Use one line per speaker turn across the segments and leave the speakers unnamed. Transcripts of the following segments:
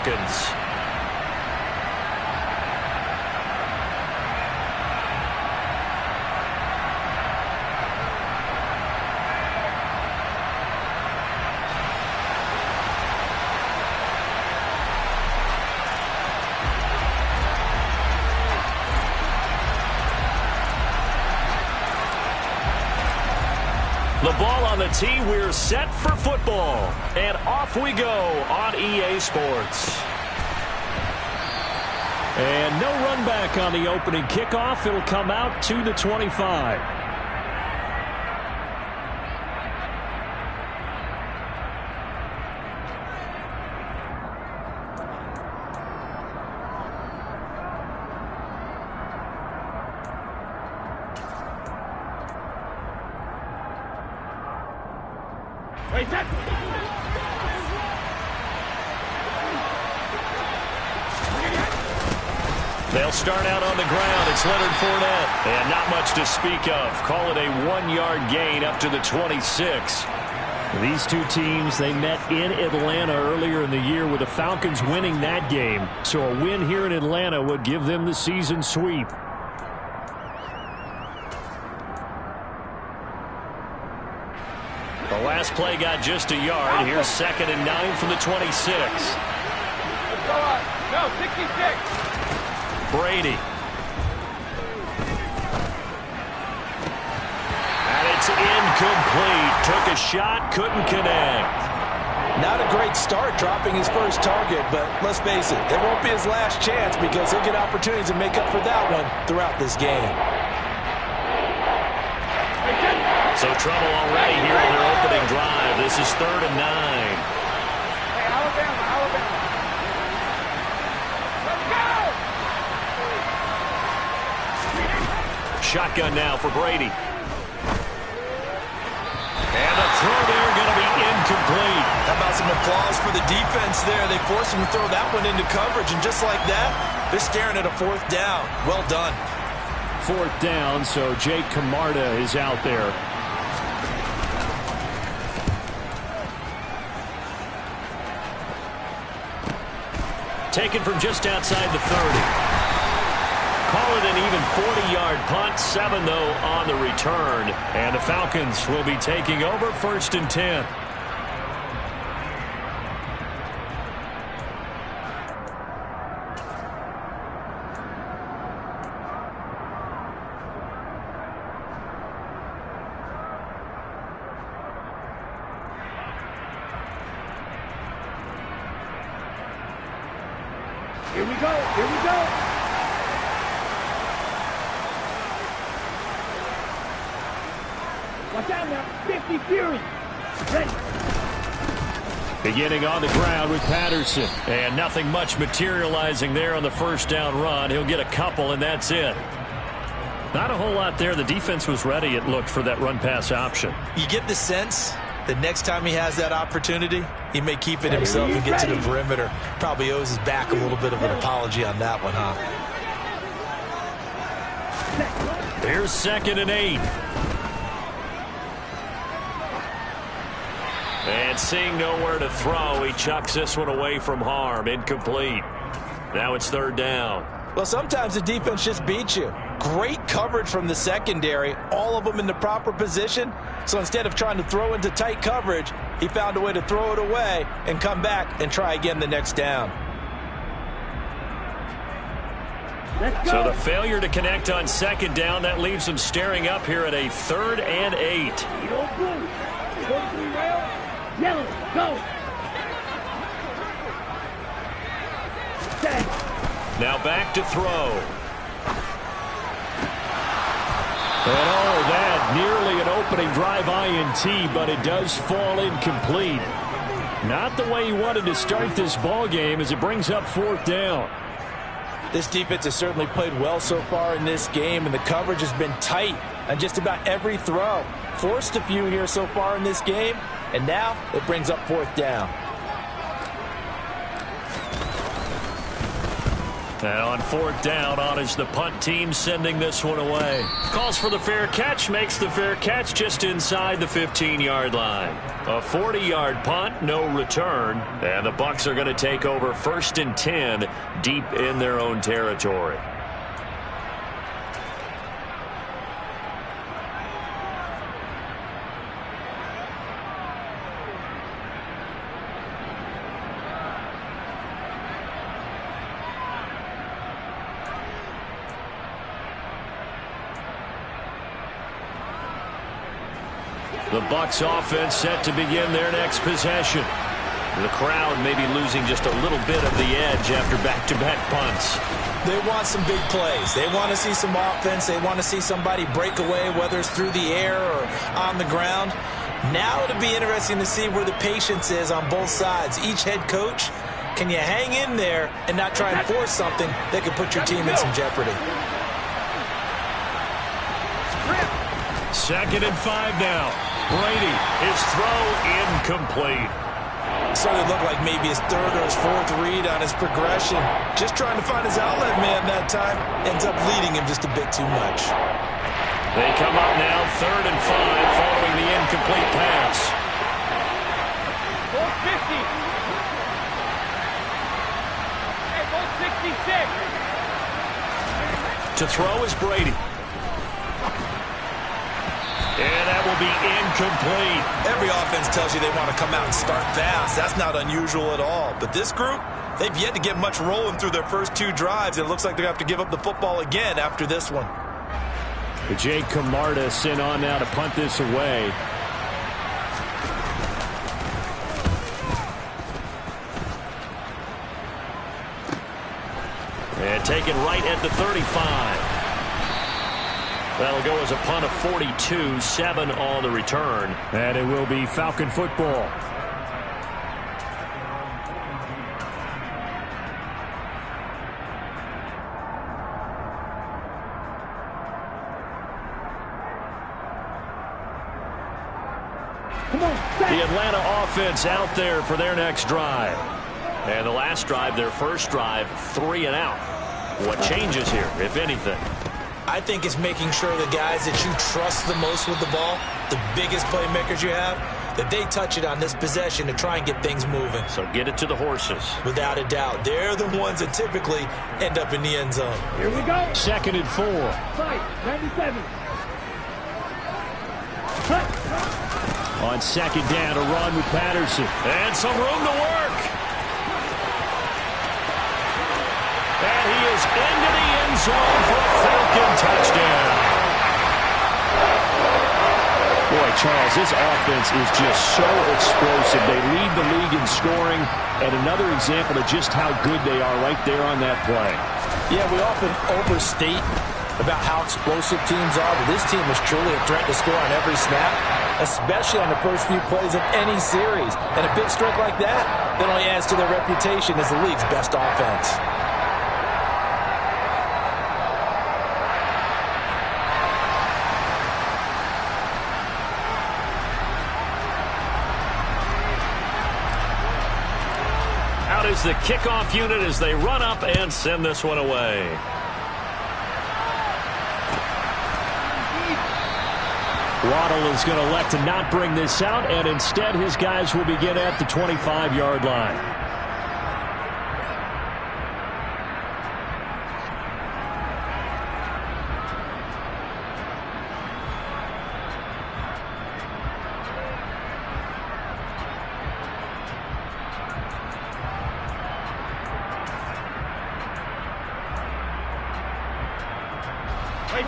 Falcons. The ball on the tee. We're set for football. And off we go on EA Sports. And no run back on the opening kickoff. It'll come out to the 25. They'll start out on the ground. It's Leonard Fournette. And not much to speak of. Call it a 1-yard gain up to the 26. These two teams, they met in Atlanta earlier in the year with the Falcons winning that game. So a win here in Atlanta would give them the season sweep. The last play got just a yard. Here's 2nd and 9 from the 26.
No, 66.
Brady. And it's incomplete. Took a shot, couldn't connect.
Not a great start dropping his first target, but let's face it, it won't be his last chance because he'll get opportunities to make up for that one throughout this game.
So trouble already here on their opening drive. This is 3rd and 9.
Hey, Alabama.
Shotgun now for Brady. And the throw there going to be incomplete.
How about some applause for the defense there? They forced him to throw that one into coverage, and just like that, they're staring at a 4th down. Well done.
4th down, so Jake Camarda is out there. Taken from just outside the 30. Call it an even 40-yard punt. 7, though, on the return. And the Falcons will be taking over 1st and 10.
Here we go. Watch out now. 50 Fury. Ready.
Beginning on the ground with Patterson. And nothing much materializing there on the 1st down run. He'll get a couple, and that's it. Not a whole lot there. The defense was ready, it looked, for that run-pass option.
You get the sense that next time he has that opportunity, he may keep it himself and get to the perimeter. Probably owes his back a little bit of an apology on that one, huh?
Here's 2nd and 8. And seeing nowhere to throw, he chucks this one away from harm. Incomplete. Now it's 3rd down.
Well, sometimes the defense just beats you. Great coverage from the secondary, all of them in the proper position. So instead of trying to throw into tight coverage, he found a way to throw it away and come back and try again the next down.
So the failure to connect on 2nd down, that leaves him staring up here at a 3rd and 8.
Yellow, go.
Now back to throw. And all that, nearly an opening drive INT, but it does fall incomplete. Not the way he wanted to start this ball game as it brings up 4th down.
This defense has certainly played well so far in this game, and the coverage has been tight on just about every throw. Forced a few here so far in this game, and now it brings up 4th down.
And on 4th down, on is the punt team sending this one away. Calls for the fair catch, makes the fair catch just inside the 15-yard line. A 40-yard punt, no return. And the Bucs are going to take over 1st and 10 deep in their own territory. The Bucs offense set to begin their next possession. The crowd may be losing just a little bit of the edge after back-to-back punts.
They want some big plays. They want to see some offense. They want to see somebody break away, whether it's through the air or on the ground. Now it'll be interesting to see where the patience is on both sides. Each head coach, can you hang in there and not try and force something that could put your team in some jeopardy?
2nd and 5 now. Brady, his throw incomplete.
So it looked like maybe his 3rd or his 4th read on his progression. Just trying to find his outlet man that time. Ends up leading him just a bit too much.
They come up now 3rd and 5 following the incomplete pass.
450. Hey, 466.
To throw is Brady. And that will be incomplete.
Every offense tells you they want to come out and start fast. That's not unusual at all. But this group, they've yet to get much rolling through their first 2 drives. It looks like they have to give up the football again after this one.
Jake Camarda sent on now to punt this away. And taken right at the 35. That'll go as a punt of 42, 7 on the return. And it will be Falcon football.
Come on,
The Atlanta offense out there for their next drive. And the last drive, their first drive, 3 and out. What changes here, if anything?
I think it's making sure the guys that you trust the most with the ball, the biggest playmakers you have, that they touch it on this possession to try and get things moving.
So get it to the horses.
Without a doubt. They're the ones that typically end up in the end zone.
Here we go.
2nd and 4.
Fight, 97. Cut.
On 2nd down, a run with Patterson. And some room to work. And he is into the end zone for a Falcon touchdown. Boy, Charles, this offense is just so explosive. They lead the league in scoring, and another example of just how good they are right there on that play.
Yeah, we often overstate about how explosive teams are, but this team is truly a threat to score on every snap, especially on the first few plays of any series. And a big strike like that only adds to their reputation as the league's best offense.
Out is the kickoff unit as they run up and send this one away. Waddle is going to elect to not bring this out, and instead his guys will begin at the 25-yard line.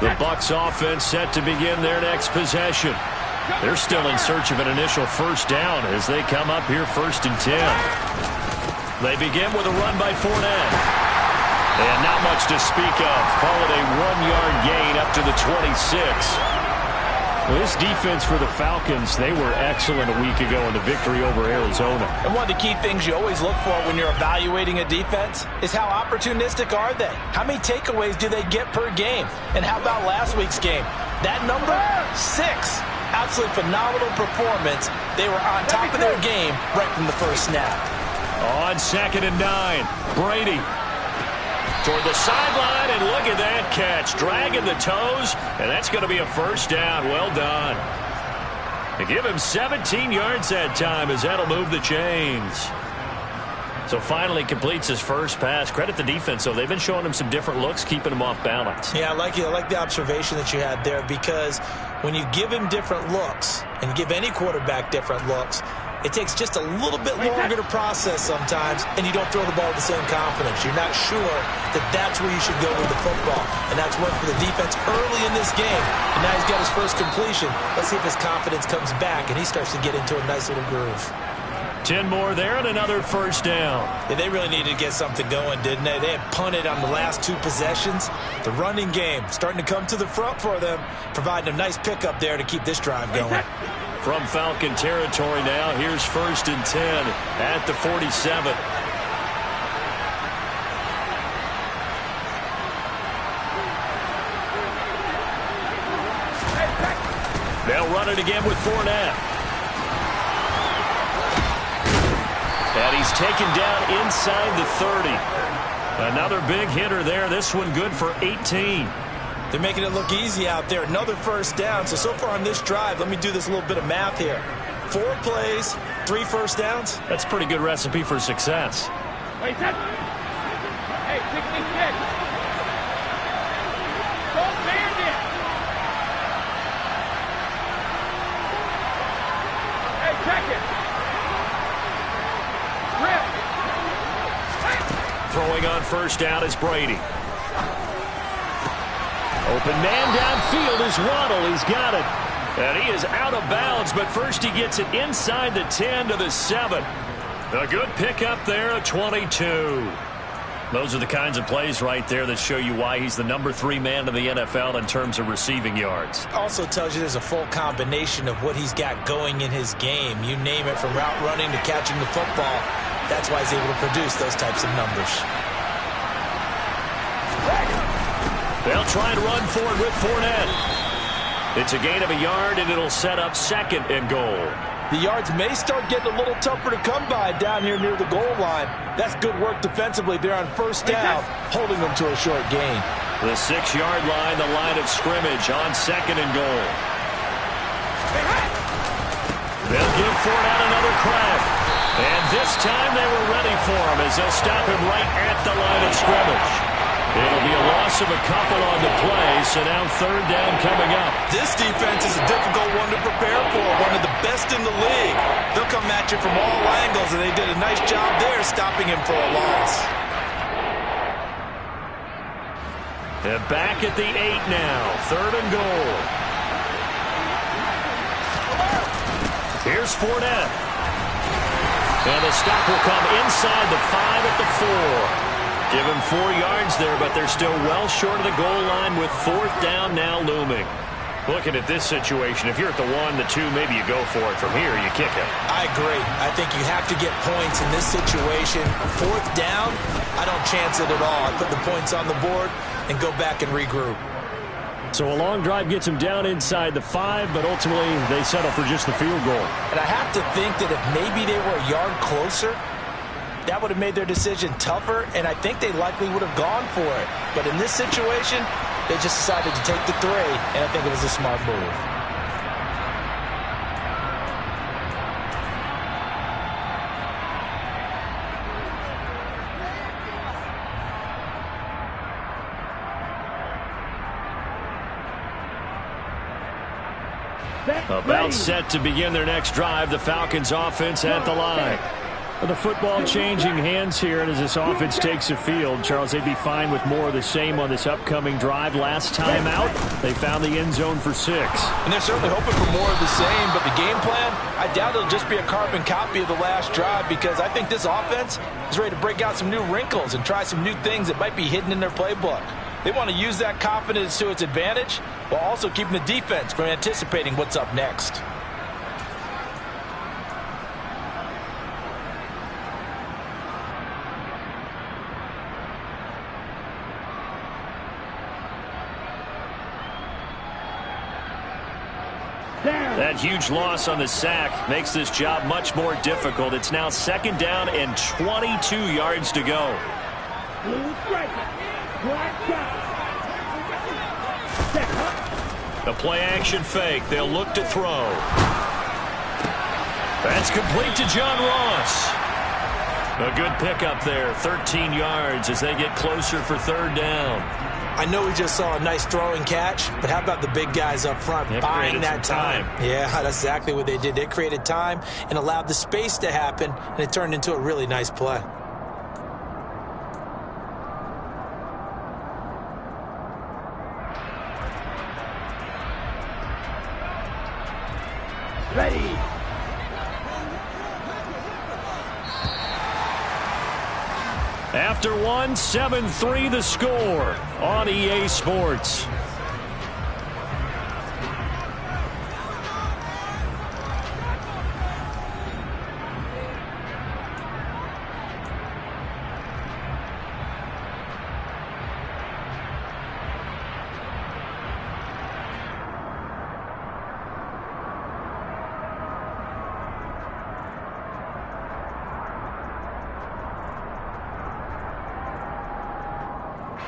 The Bucs offense set to begin their next possession. They're still in search of an initial first down as they come up here 1st and 10. They begin with a run by Fournette. And not much to speak of. Call it a 1-yard gain up to the 26. Well, this defense for the Falcons, they were excellent a week ago in the victory over Arizona.
And one of the key things you always look for when you're evaluating a defense is how opportunistic are they? How many takeaways do they get per game? And how about last week's game? That number, 6. Absolutely phenomenal performance. They were on top of their game right from the first snap.
On 2nd and 9, Brady. toward the sideline, and look at that catch. Dragging the toes, and that's going to be a first down. Well done. They give him 17 yards that time as that'll move the chains. So finally completes his first pass. Credit the defense, though. They've been showing him some different looks, keeping him off balance.
Yeah, I like the observation that you had there, because when you give him different looks and you give any quarterback different looks, it takes just a little bit longer to process sometimes, and you don't throw the ball with the same confidence. You're not sure that that's where you should go with the football, and that's worked for the defense early in this game. And now he's got his first completion. Let's see if his confidence comes back and he starts to get into a nice little groove.
10 more there and another first down.
Yeah, they really needed to get something going, didn't they? They had punted on the last 2 possessions. The running game starting to come to the front for them, providing a nice pickup there to keep this drive going.
From Falcon territory now, here's 1st and 10 at the 47. They'll run it again with Fournette. And he's taken down inside the 30. Another big hitter there. This one good for 18.
They're making it look easy out there. Another first down. So far on this drive, let me do this little bit of math here. 4 plays, 3 first downs.
That's a pretty good recipe for success.
Wait, that. Hey, 66. Don't band it. Hey, check it. Rip.
Throwing on first down is Brady. Open man downfield is Waddle. He's got it. And he is out of bounds, but first he gets it inside the 10 to the 7. A good pickup there at 22. Those are the kinds of plays right there that show you why he's the number 3 man in the NFL in terms of receiving yards.
Also tells you there's a full combination of what he's got going in his game. You name it, from route running to catching the football. That's why he's able to produce those types of numbers.
They'll try and run for it with Fournette. It's a gain of a yard, and it'll set up 2nd and goal.
The yards may start getting a little tougher to come by down here near the goal line. That's good work defensively there on first down, holding them to a short gain.
The 6-yard line, the line of scrimmage on 2nd and goal. They'll give Fournette another crack. And this time they were ready for him as they'll stop him right at the line of scrimmage. It'll be a loss of a couple on the play, so now 3rd down coming up.
This defense is a difficult one to prepare for, one of the best in the league. They'll come at you from all angles, and they did a nice job there stopping him for a loss.
And back at the 8 now, 3rd and goal. Here's Fournette. And the stop will come inside the 5 at the 4. Give him 4 yards there, but they're still well short of the goal line with 4th down now looming. Looking at this situation, if you're at the 1, the 2, maybe you go for it. From here, you kick it.
I agree. I think you have to get points in this situation. 4th down, I don't chance it at all. I put the points on the board and go back and regroup.
So a long drive gets them down inside the 5, but ultimately they settle for just the field goal.
And I have to think that if maybe they were a yard closer, that would have made their decision tougher, and I think they likely would have gone for it. But in this situation, they just decided to take the 3, and I think it was a smart move.
About set to begin their next drive, the Falcons offense at the line. The football changing hands here, and as this offense takes the field, Charles, they'd be fine with more of the same on this upcoming drive. Last time out, they found the end zone for 6.
And they're certainly hoping for more of the same, but the game plan, I doubt it'll just be a carbon copy of the last drive, because I think this offense is ready to break out some new wrinkles and try some new things that might be hidden in their playbook. They want to use that confidence to its advantage while also keeping the defense from anticipating what's up next.
That huge loss on the sack makes this job much more difficult. It's now 2nd down and 22 yards to go.
Blue striker. Black shot. Set up.
The play action fake. They'll look to throw. That's complete to John Ross. A good pickup there. 13 yards as they get closer for third down.
I know we just saw a nice throwing catch, but how about the big guys up front buying that time? Yeah, that's exactly what they did. They created time and allowed the space to happen, and it turned into a really nice play.
Ready.
After one, 7-3 the score on EA Sports.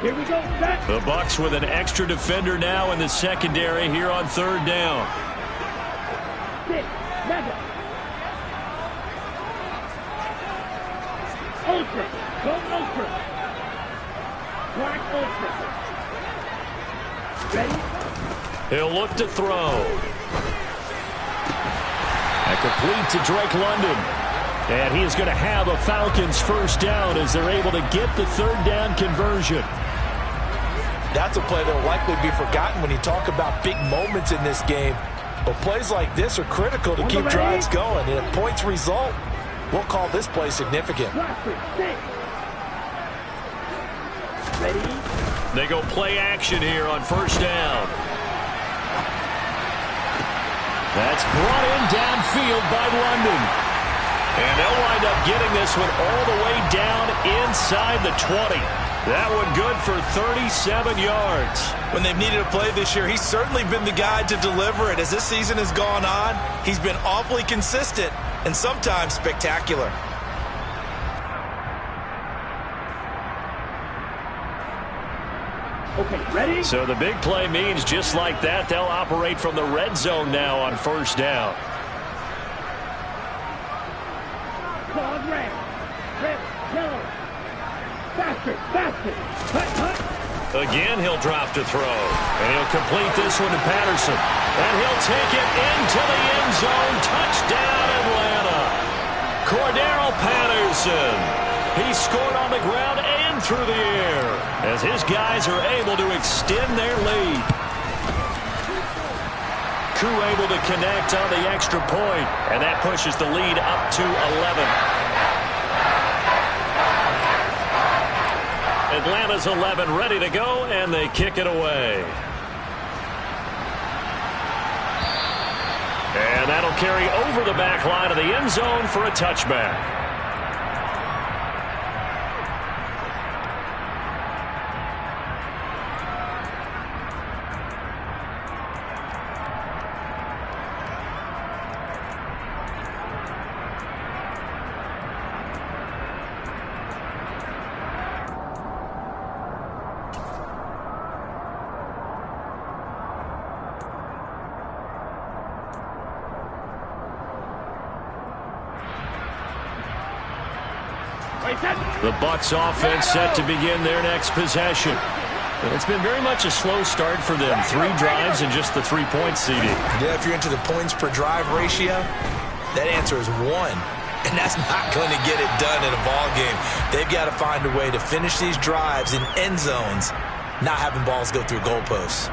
Here we go, set.
The Bucs with an extra defender now in the secondary here on third down.
Six, Madden. Ultra, go ultra. Black ultra. Ready?
He'll look to throw. And complete to Drake London. And he is going to have a Falcons first down as they're able to get the third down conversion.
That's a play that will likely be forgotten when you talk about big moments in this game. But plays like this are critical to keep drives going. And if points result, we'll call this play significant.
Ready?
They go play action here on first down. That's brought in downfield by London. And they'll wind up getting this one all the way down inside the 20. That one good for 37 yards.
When they've needed a play this year, he's certainly been the guy to deliver it. As this season has gone on, he's been awfully consistent and sometimes spectacular.
Okay, ready?
So the big play means just like that, they'll operate from the red zone now on first down.
Claude red. Red, yellow. Faster, faster. Cut, cut.
Again, he'll drop to throw. And he'll complete this one to Patterson. And he'll take it into the end zone. Touchdown, Atlanta. Cordero Patterson. He scored on the ground and through the air as his guys are able to extend their lead. Crew able to connect on the extra point, and that pushes the lead up to 11. Atlanta's 11 ready to go, and they kick it away. And that'll carry over the back line of the end zone for a touchback. The Bucs offense set to begin their next possession. It's been very much a slow start for them. 3 drives and just the 3-point CD.
Yeah, if you're into the points per drive ratio, that answer is 1. And that's not going to get it done in a ball game. They've got to find a way to finish these drives in end zones, not having balls go through goalposts.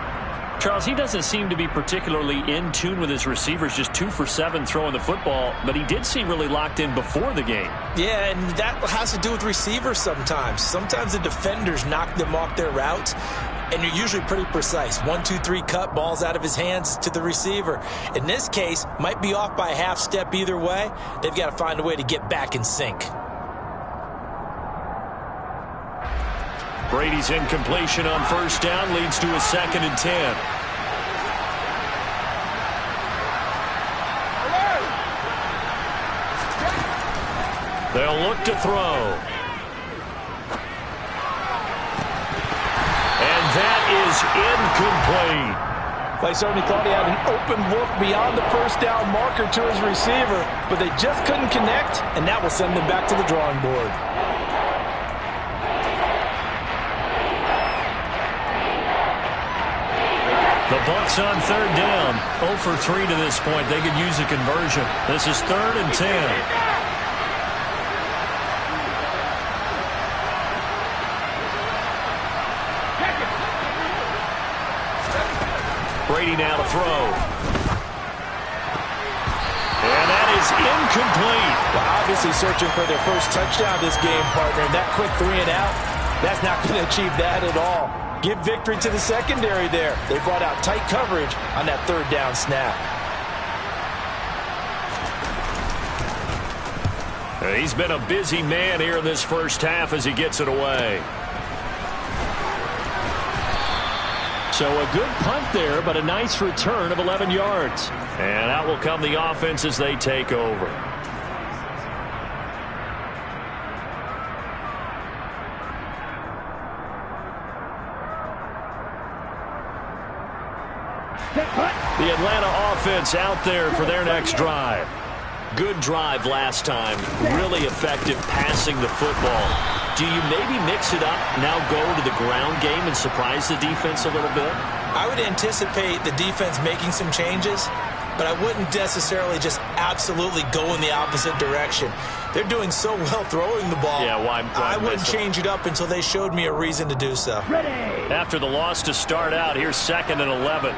Charles, he doesn't seem to be particularly in tune with his receivers, just 2 for 7 throwing the football, but he did seem really locked in before the game.
Yeah, and that has to do with receivers sometimes. Sometimes the defenders knock them off their routes, and you're usually pretty precise. 1, 2, 3 cut, balls out of his hands to the receiver. In this case, might be off by a half step either way. They've got to find a way to get back in sync.
Brady's incompletion on first down leads to a 2nd and 10. They'll look to throw. incomplete.
They certainly thought he had an open look beyond the first down marker to his receiver, but they just couldn't connect, and that will send them back to the drawing board.
The Bucs on third down. 0 for 3 to this point. They could use a conversion. This is 3rd and 10. Brady now to throw. And that is incomplete.
Well, obviously searching for their first touchdown this game, partner. And that quick 3 and out, that's not going to achieve that at all. Give victory to the secondary there. They brought out tight coverage on that 3rd down snap.
He's been a busy man here in this first half as he gets it away. So a good punt there, but a nice return of 11 yards. And out will come the offense as they take over. The Atlanta offense out there for their next drive. Good drive last time. Really effective passing the football. Do you maybe mix it up, now go to the ground game and surprise the defense a little bit?
I would anticipate the defense making some changes, but I wouldn't necessarily just absolutely go in the opposite direction. They're doing so well throwing the ball.
Yeah, why
I wouldn't change it up until they showed me a reason to do so.
After the loss to start out, here's 2nd and 11.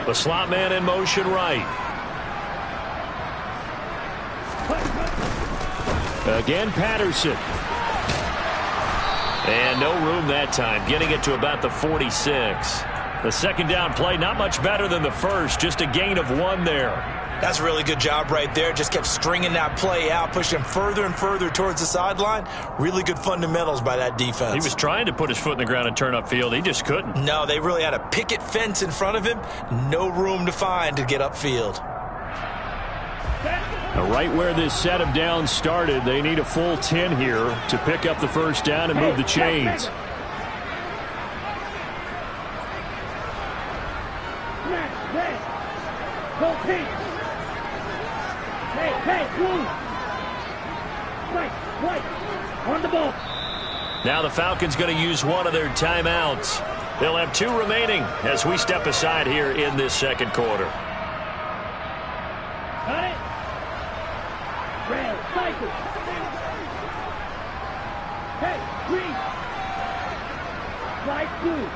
The slot man in motion right. Again, Patterson. And no room that time, getting it to about the 46. The second down play, not much better than the first, just a gain of 1 there.
That's a really good job right there. Just kept stringing that play out, pushing him further and further towards the sideline. Really good fundamentals by that defense.
He was trying to put his foot in the ground and turn upfield. He just couldn't.
No, they really had a picket fence in front of him. No room to find to get upfield.
Now, right where this set of downs started, they need a full 10 here to pick up the first down and move the chains.
On the ball.
Now the Falcons going to use one of their timeouts. They'll have 2 remaining as we step aside here in this second quarter.
Got it. Red, cycle. Hey, green. Light blue.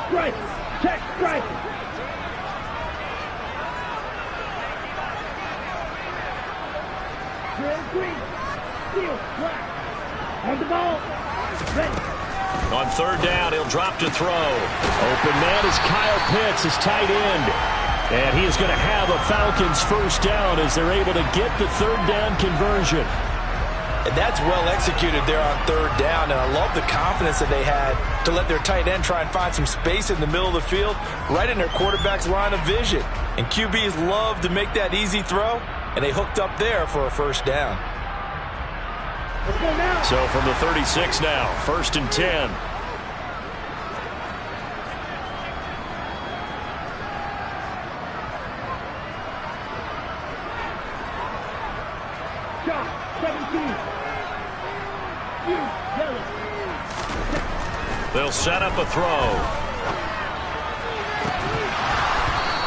Strike. Check strike. Red, green. Steel, black. On the ball. Ready.
On third down, he'll drop to throw. Open man is Kyle Pitts, his tight end. And he is going to have a Falcons first down as they're able to get the third down conversion.
And that's well executed there on third down, and I love the confidence that they had to let their tight end try and find some space in the middle of the field, right in their quarterback's line of vision. And QBs love to make that easy throw, and they hooked up there for a first down.
So from the 36 now, 1st and 10.
Shot, 17.
They'll set up a throw.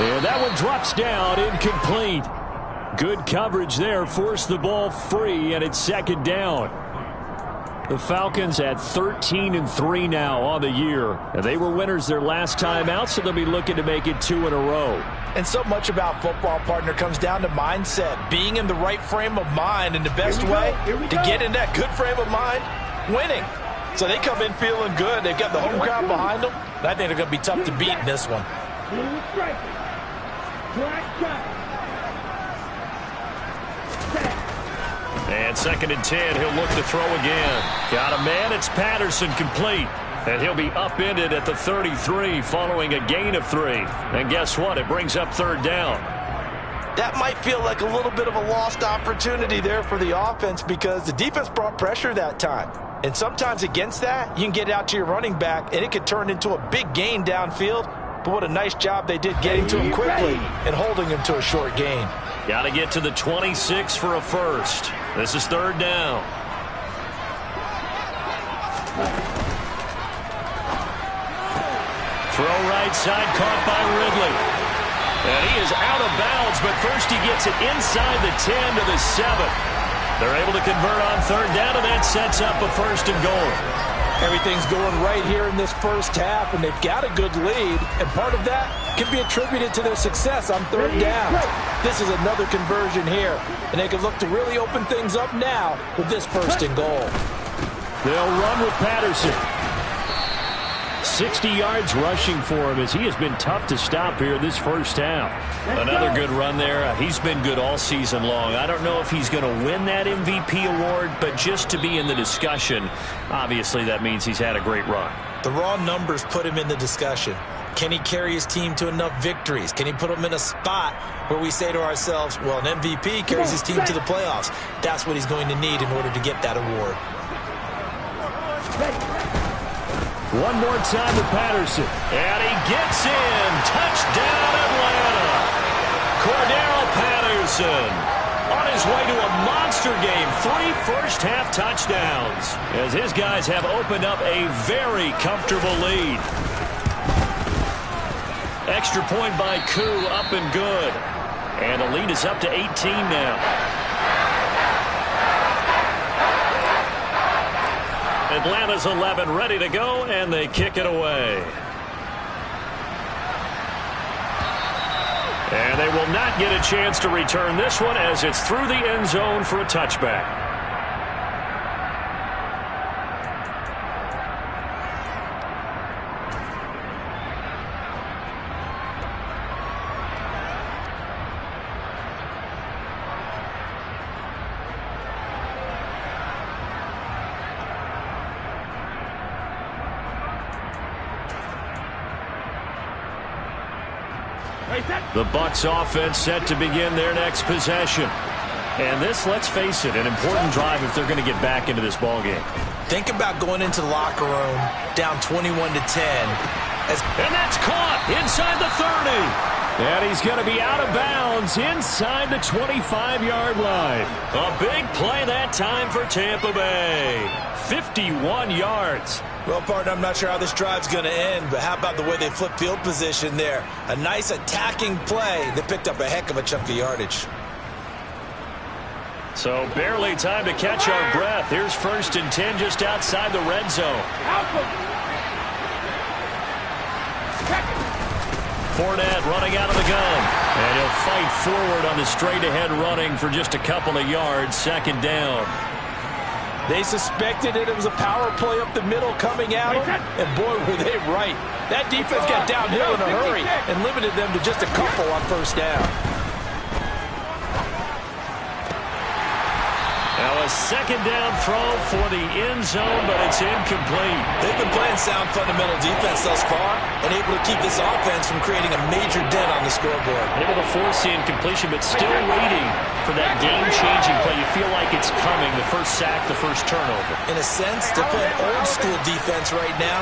And that one drops down, incomplete. Good coverage there, forced the ball free, and it's second down. The Falcons at 13-3 now on the year. And they were winners their last time out, so they'll be looking to make it 2 in a row.
And so much about football, partner, comes down to mindset. Being in the right frame of mind, and the best way to get in that good frame of mind, winning. So they come in feeling good. They've got the home crowd behind them. And I think they're going to be tough to beat in this one.
Blue striker. Black shot.
And 2nd and 10, he'll look to throw again. Got a man, it's Patterson, complete. And he'll be upended at the 33 following a gain of 3. And guess what? It brings up third down.
that might feel like a little bit of a lost opportunity there for the offense because the defense brought pressure that time. And sometimes against that, you can get out to your running back, and it could turn into a big gain downfield. But what a nice job they did getting to him quickly and holding him to a short gain.
Got to get to the 26 for a first. This is third down. Throw right side, caught by Ridley. And he is out of bounds, but first he gets it inside the 10 to the 7. They're able to convert on third down, and that sets up a first and goal.
Everything's going right here in this first half, and they've got a good lead, and part of that can be attributed to their success on third down. This is another conversion here, and they can look to really open things up now with this first and goal.
They'll run with Patterson. 60 yards rushing for him as he has been tough to stop here this first half. Another good run there. He's been good all season long. I don't know if he's going to win that MVP award, but just to be in the discussion, obviously that means he's had a great run.
The raw numbers put him in the discussion. Can he carry his team to enough victories? Can he put them in a spot where we say to ourselves, well, an MVP carries his team to the playoffs. That's what he's going to need in order to get that award.
One more time with Patterson. And he gets in. Touchdown, Atlanta. Cordell Patterson on his way to a monster game. 3 first-half touchdowns as his guys have opened up a very comfortable lead. Extra point by Koo, up and good. And the lead is up to 18 now. Atlanta's 11 ready to go, and they kick it away. And they will not get a chance to return this one as it's through the end zone for a touchback. The Bucs offense set to begin their next possession. And this, let's face it, an important drive if they're going to get back into this ballgame.
Think about going into the locker room down 21-10.
And that's caught inside the 30. And he's going to be out of bounds inside the 25-yard line. A big play that time for Tampa Bay. 51 yards.
Well, partner, I'm not sure how this drive's going to end, but how about the way they flipped field position there? A nice attacking play that picked up a heck of a chunk of yardage.
So barely time to catch our breath. Here's 1st and 10 just outside the red zone. Fournette running out of the gun. And he'll fight forward on the straight-ahead running for just a couple of yards. 2nd down.
They suspected it was a power play up the middle coming at them, and boy, were they right. That defense got downhill in a hurry and limited them to just a couple on 1st down.
Now a 2nd down throw for the end zone, but it's incomplete.
They've been playing sound fundamental defense thus far and able to keep this offense from creating a major dent on the scoreboard.
Able to force the incompletion, but still waiting for that game-changing play. You feel like it's coming, the first sack, the first turnover.
In a sense, they're playing old-school defense right now.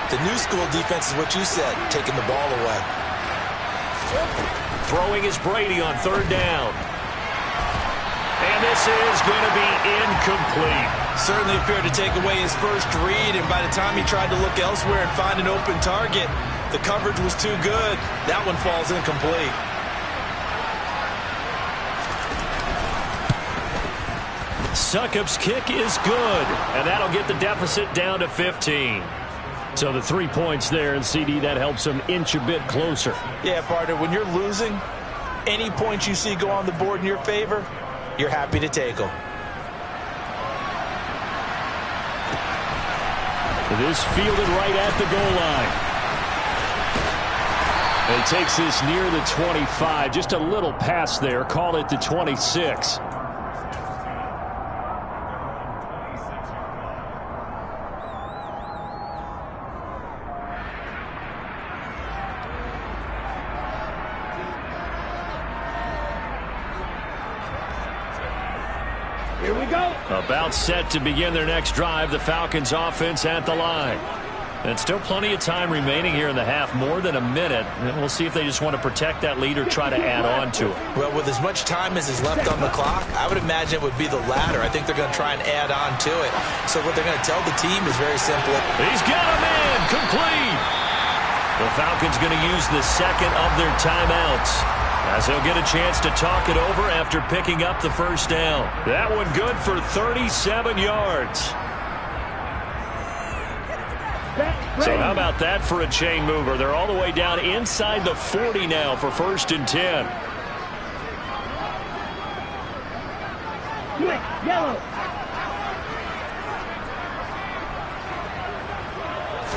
The new-school defense is what you said, taking the ball away.
Throwing is Brady on 3rd down. And this is going to be incomplete.
Certainly appeared to take away his first read, and by the time he tried to look elsewhere and find an open target, the coverage was too good. That one falls incomplete.
Succop's kick is good, and that'll get the deficit down to 15. So the 3 points there, and CD, that helps them inch a bit closer.
Yeah, partner, when you're losing, any points you see go on the board in your favor, you're happy to take them.
This fielded right at the goal line. It takes this near the 25. Just a little pass there. Call it the 26.
Here we go.
About set to begin their next drive, the Falcons offense at the line. And still plenty of time remaining here in the half, more than a minute. And we'll see if they just want to protect that lead or try to add on to it.
Well, with as much time as is left on the clock, I would imagine it would be the latter. I think they're going to try and add on to it. So what they're going to tell the team is very simple.
He's got him in, complete. The Falcons going to use the second of their timeouts, as they'll get a chance to talk it over after picking up the first down. That one good for 37 yards. So how about that for a chain mover? They're all the way down inside the 40 now for 1st and 10.
Quick, yellow.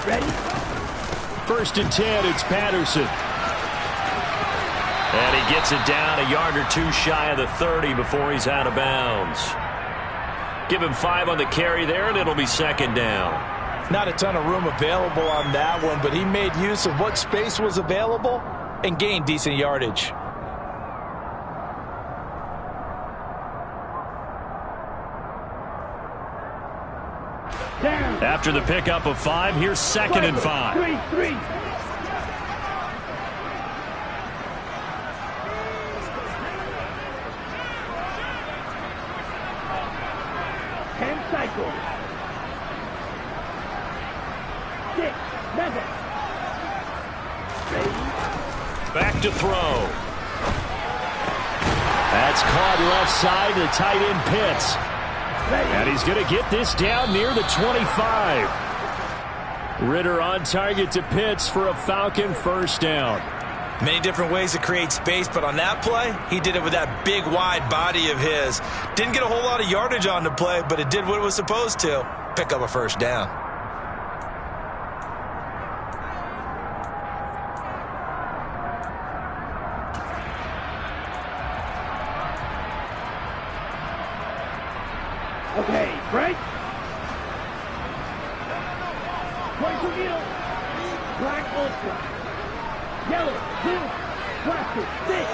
Ready?
1st and 10, it's Patterson. And he gets it down a yard or two shy of the 30 before he's out of bounds. Give him 5 on the carry there, and it'll be 2nd down.
Not a ton of room available on that one, but he made use of what space was available and gained decent yardage.
Down.
After the pickup of 5, here's 2nd and 5.
3-3. Cycle. 6, 7. Ready.
Back to throw. That's caught left side to tight end Pitts.
Ready.
And he's going to get this down near the 25. Ritter on target to Pitts for a Falcon first down.
Many different ways to create space, but on that play, he did it with that big, wide body of his. Didn't get a whole lot of yardage on the play, but it did what it was supposed to. Pick up a first down.
Okay, break. White wheel. Black ultra. Yellow, blue, plastic, stick.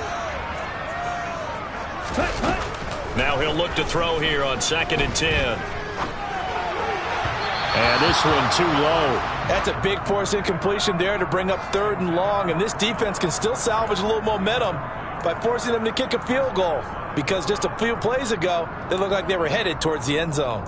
Cut, cut.
Now he'll look to throw here on 2nd and 10. And this one too low.
That's a big force incompletion there to bring up 3rd and long, and this defense can still salvage a little momentum by forcing them to kick a field goal, because just a few plays ago, they looked like they were headed towards the end zone.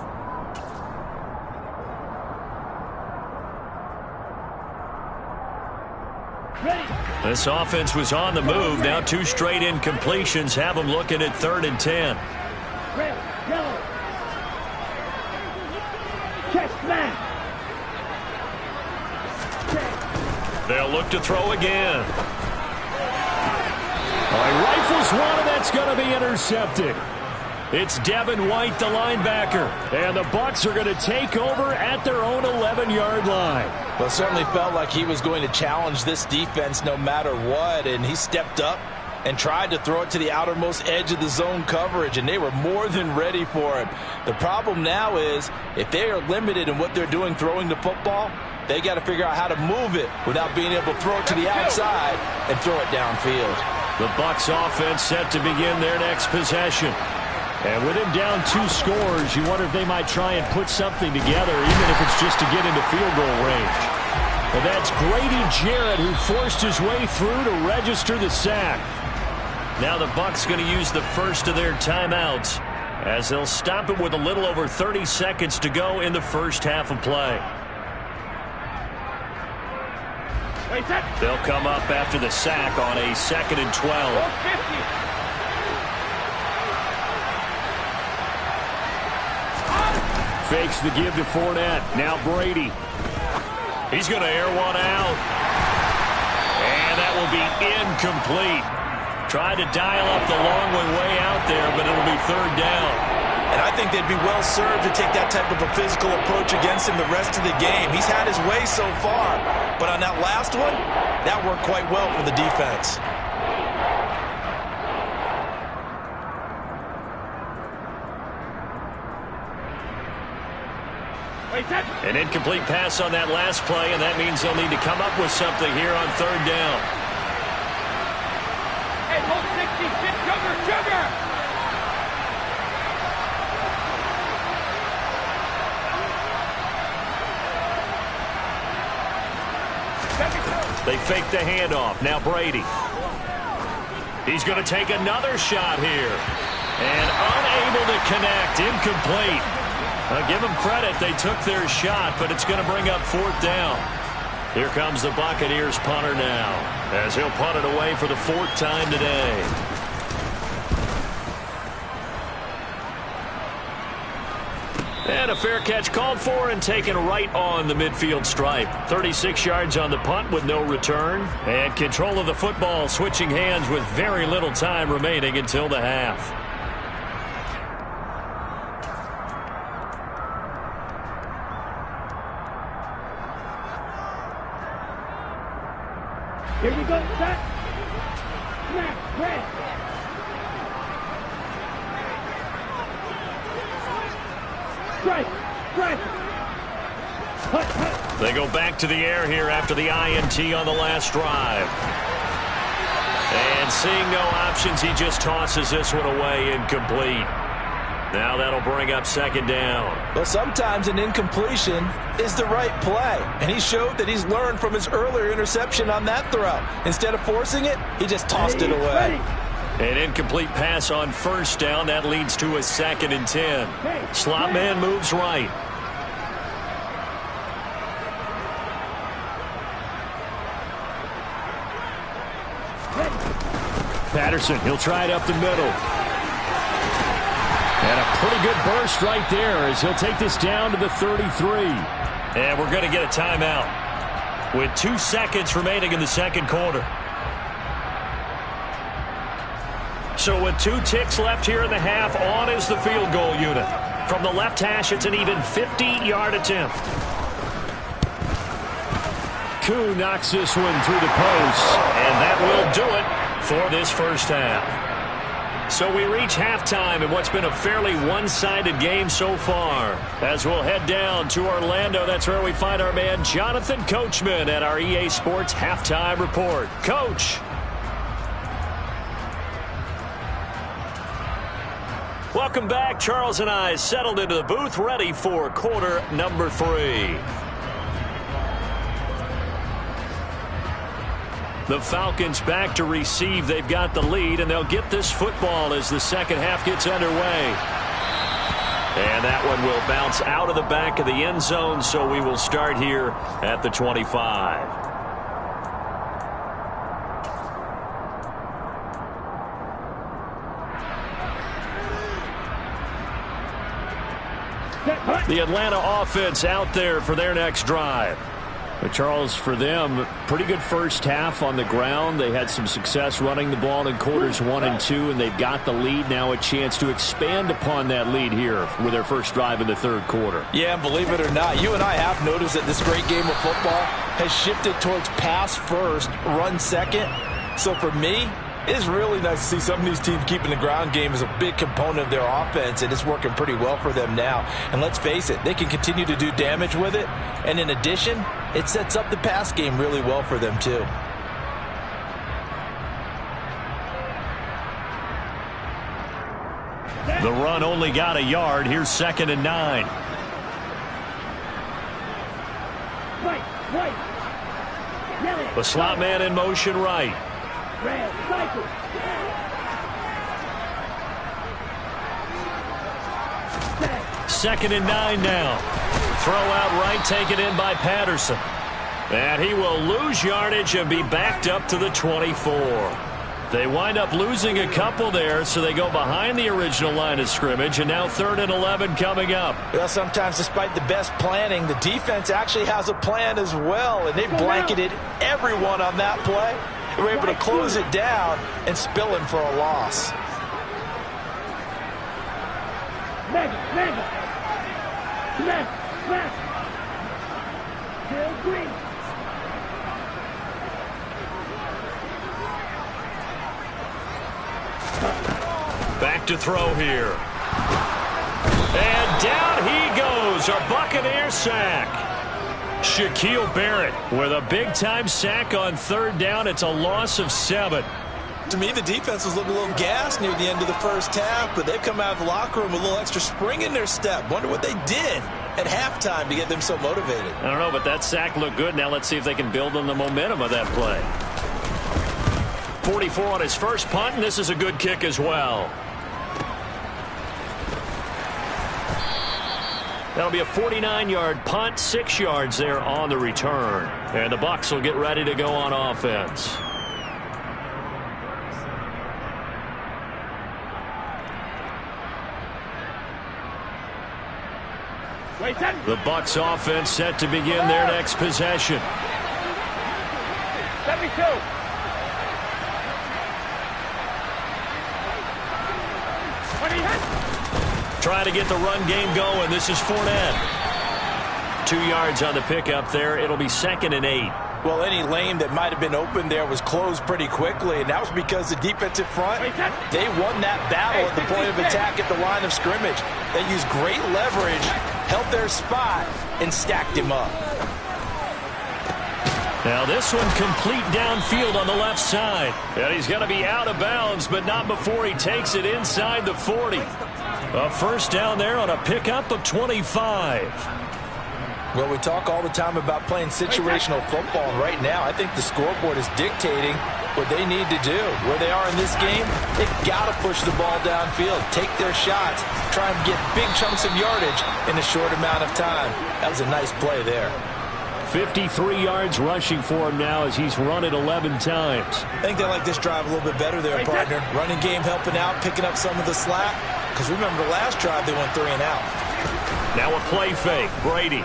This offense was on the move. Now 2 straight incompletions have them looking at 3rd and 10.
Red, yellow. Chest man.
They'll look to throw again. He rifles one, and that's going to be intercepted. It's Devin White, the linebacker. And the Bucs are going to take over at their own 11-yard line.
Well, it certainly felt like he was going to challenge this defense no matter what, and he stepped up and tried to throw it to the outermost edge of the zone coverage, and they were more than ready for it. The problem now is, if they are limited in what they're doing throwing the football, they got to figure out how to move it without being able to throw it to the outside and throw it downfield.
The Bucs offense set to begin their next possession. And with him down 2 scores, you wonder if they might try and put something together, even if it's just to get into field goal range. But that's Grady Jarrett who forced his way through to register the sack. Now the Bucs going to use the first of their timeouts, as they'll stop it with a little over 30 seconds to go in the first half of play. They'll come up after the sack on a 2nd and 12. Fakes the give to Fournette. Now Brady. He's going to air one out. And that will be incomplete. Tried to dial up the long way out there, but it'll be 3rd down.
And I think they'd be well served to take that type of a physical approach against him the rest of the game. He's had his way so far, but on that last one, that worked quite well for the defense.
An incomplete pass on that last play, and that means they'll need to come up with something here on 3rd down.
Hey, hold 66, sugar, sugar!
They fake the handoff. Now Brady. He's going to take another shot here. And unable to connect. Incomplete. Give them credit. They took their shot, but it's going to bring up 4th down. Here comes the Buccaneers punter now, as he'll punt it away for the 4th time today. And a fair catch called for and taken right on the midfield stripe. 36 yards on the punt with no return. And control of the football switching hands with very little time remaining until the half.
Here we go, set. Snap, red. Strike, strike. Hut, hut.
They go back to the air here after the INT on the last drive. And seeing no options, he just tosses this one away, incomplete. Now that'll bring up 2nd down.
Well, sometimes an incompletion is the right play. And he showed that he's learned from his earlier interception on that throw. Instead of forcing it, he just tossed it away.
An incomplete pass on 1st down. That leads to a 2nd and 10. Slot man moves right. Patterson, he'll try it up the middle. And a pretty good burst right there as he'll take this down to the 33. And we're going to get a timeout with 2 seconds remaining in the 2nd quarter. So with 2 ticks left here in the half, on is the field goal unit. From the left hash, it's an even 50-yard attempt. Koo knocks this one through the post, and that will do it for this first half. So we reach halftime in what's been a fairly one-sided game so far. As we'll head down to Orlando, that's where we find our man Jonathan Coachman at our EA Sports Halftime Report. Coach. Welcome back. Charles and I settled into the booth, ready for quarter number 3. The Falcons back to receive. They've got the lead, and they'll get this football as the 2nd half gets underway. And that one will bounce out of the back of the end zone, so we will start here at the 25. The Atlanta offense out there for their next drive. But Charles, for them, pretty good first half on the ground. They had some success running the ball in quarters 1 and 2, and they've got the lead. Now a chance to expand upon that lead here with their first drive in the 3rd quarter.
Yeah, and believe it or not, you and I have noticed that this great game of football has shifted towards pass first, run second. So for me, it is really nice to see some of these teams keeping the ground game as a big component of their offense, and it's working pretty well for them now. And let's face it, they can continue to do damage with it. And in addition, it sets up the pass game really well for them too.
The run only got a yard. Here's 2nd and 9. The slot man in motion right.
Red, cycle.
2nd and 9 now. Throw out right, taken in by Patterson. And he will lose yardage and be backed up to the 24. They wind up losing a couple there, so they go behind the original line of scrimmage, and now 3rd and 11 coming up.
Well, sometimes despite the best planning, the defense actually has a plan as well, and they blanketed everyone on that play. They were able to close it down and spill him for a loss.
Back to throw here. And down he goes. A Buccaneer sack. Shaquille Barrett with a big-time sack on 3rd down. It's a loss of 7.
To me, the defense was looking a little gassed near the end of the first half, but they've come out of the locker room with a little extra spring in their step. Wonder what they did. at halftime to get them so motivated?
I don't know, but that sack looked good. Now let's see if they can build on the momentum of that play. 44 on his first punt, and this is a good kick as well. That'll be a 49-yard punt, 6 yards there on the return. And the Bucs will get ready to go on offense. The Bucs offense set to begin their next possession.
72.
Trying to get the run game going. This is Fournette. 2 yards on the pickup there. It'll be 2nd and 8.
Well, any lane that might have been open there was closed pretty quickly, and that was because the defensive front, they won that battle at the point of attack at the line of scrimmage. They used great leverage, held their spot, and stacked him up.
Now this one complete downfield on the left side. And he's going to be out of bounds, but not before he takes it inside the 40. A first down there on a pickup of 25.
Well, we talk all the time about playing situational football, and right now I think the scoreboard is dictating what they need to do. Where they are in this game, they've got to push the ball downfield, take their shots, try and get big chunks of yardage in a short amount of time. That was a nice play there.
53 yards rushing for him now as he's run it 11 times.
I think they like this drive a little bit better there, partner. Running game helping out, picking up some of the slack. Because remember, the last drive they went 3 and out.
Now a play fake. Brady.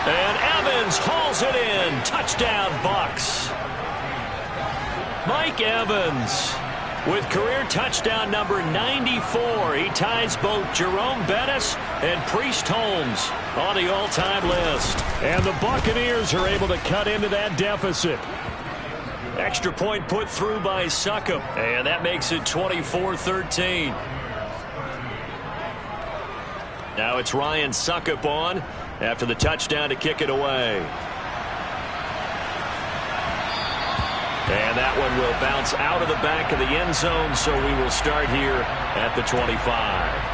And Evans hauls it in. Touchdown, Bucs. Mike Evans with career touchdown number 94. He ties both Jerome Bettis and Priest Holmes on the all-time list. And the Buccaneers are able to cut into that deficit. Extra point put through by Succop. And that makes it 24-13. Now it's Ryan Succop on after the touchdown to kick it away. And that one will bounce out of the back of the end zone, so we will start here at the 25.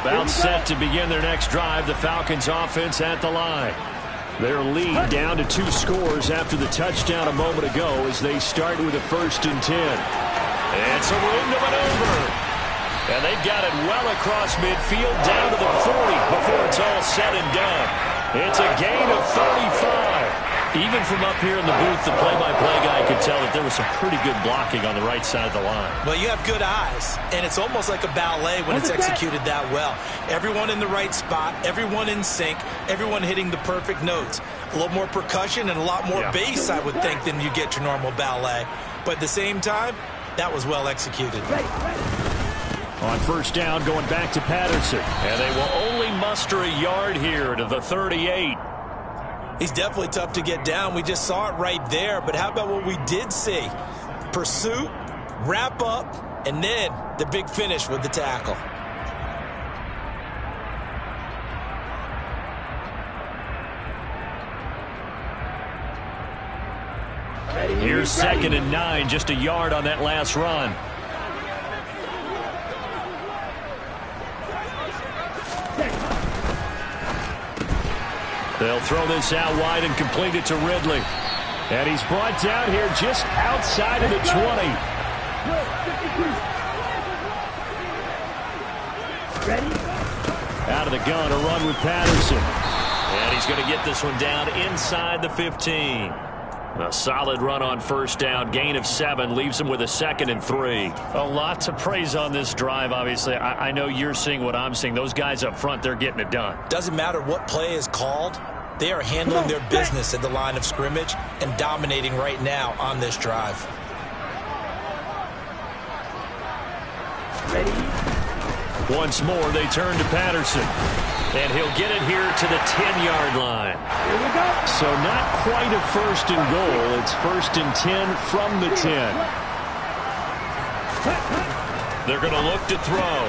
About set to begin their next drive. The Falcons offense at the line. Their lead down to 2 scores after the touchdown a moment ago as they start with a 1st and 10. And some room to maneuver. And they've got it well across midfield down to the 40 before it's all said and done. It's a gain of 35. Even from up here in the booth, the play-by-play guy could tell that there was some pretty good blocking on the right side of the line.
Well, you have good eyes, and it's almost like a ballet when it's executed that well. Everyone in the right spot, everyone in sync, everyone hitting the perfect notes. A little more percussion and a lot more bass, I would think, than you get your normal ballet. But at the same time, that was well executed.
On first down, going back to Patterson. And they will only muster a yard here to the 38.
He's definitely tough to get down. We just saw it right there. But how about what we did see? Pursuit, wrap up, and then the big finish with the tackle.
Here's 2nd and 9, just a yard on that last run. They'll throw this out wide and complete it to Ridley. And he's brought down here just outside of the 20. Out of the gun, a run with Patterson. And he's going to get this one down inside the 15. A solid run on first down. Gain of 7 leaves him with a 2nd and 3. A lot to praise on this drive, obviously. I know you're seeing what I'm seeing. Those guys up front, they're getting it done.
Doesn't matter what play is called. They are handling their business at the line of scrimmage and dominating right now on this drive.
Once more, they turn to Patterson. And he'll get it here to the 10-yard line.
Here we go.
So not quite a 1st and goal. It's 1st and 10 from the 10. They're going to look to throw.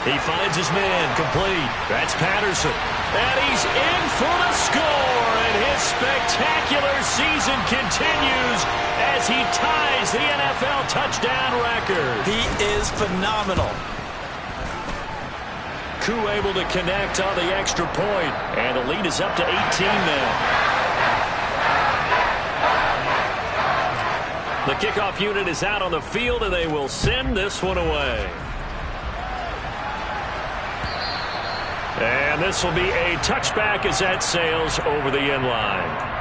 He finds his man, complete. That's Patterson. And he's in for the score. And his spectacular season continues as he ties the NFL touchdown record.
He is phenomenal.
Koo able to connect on the extra point. And the lead is up to 18 now. The kickoff unit is out on the field, and they will send this one away. And this will be a touchback as that sails over the end line.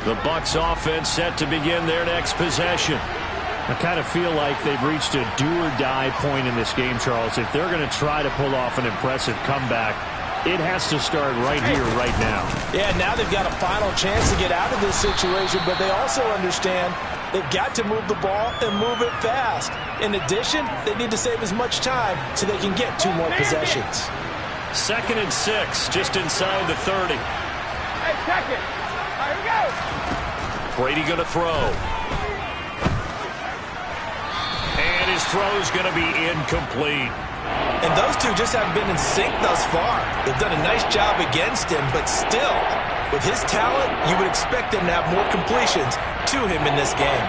The Bucs offense set to begin their next possession.
I kind of feel like they've reached a do-or-die point in this game, Charles. If they're going to try to pull off an impressive comeback, it has to start right here, right now.
Yeah, now they've got a final chance to get out of this situation, but they also understand they've got to move the ball and move it fast. In addition, they need to save as much time so they can get 2 more possessions.
2nd and 6, just inside the 30.
Hey, check it. Here we go.
Brady going to throw. And his throw's going to be incomplete.
And those two just haven't been in sync thus far. They've done a nice job against him, but still, with his talent, you would expect them to have more completions to him in this game.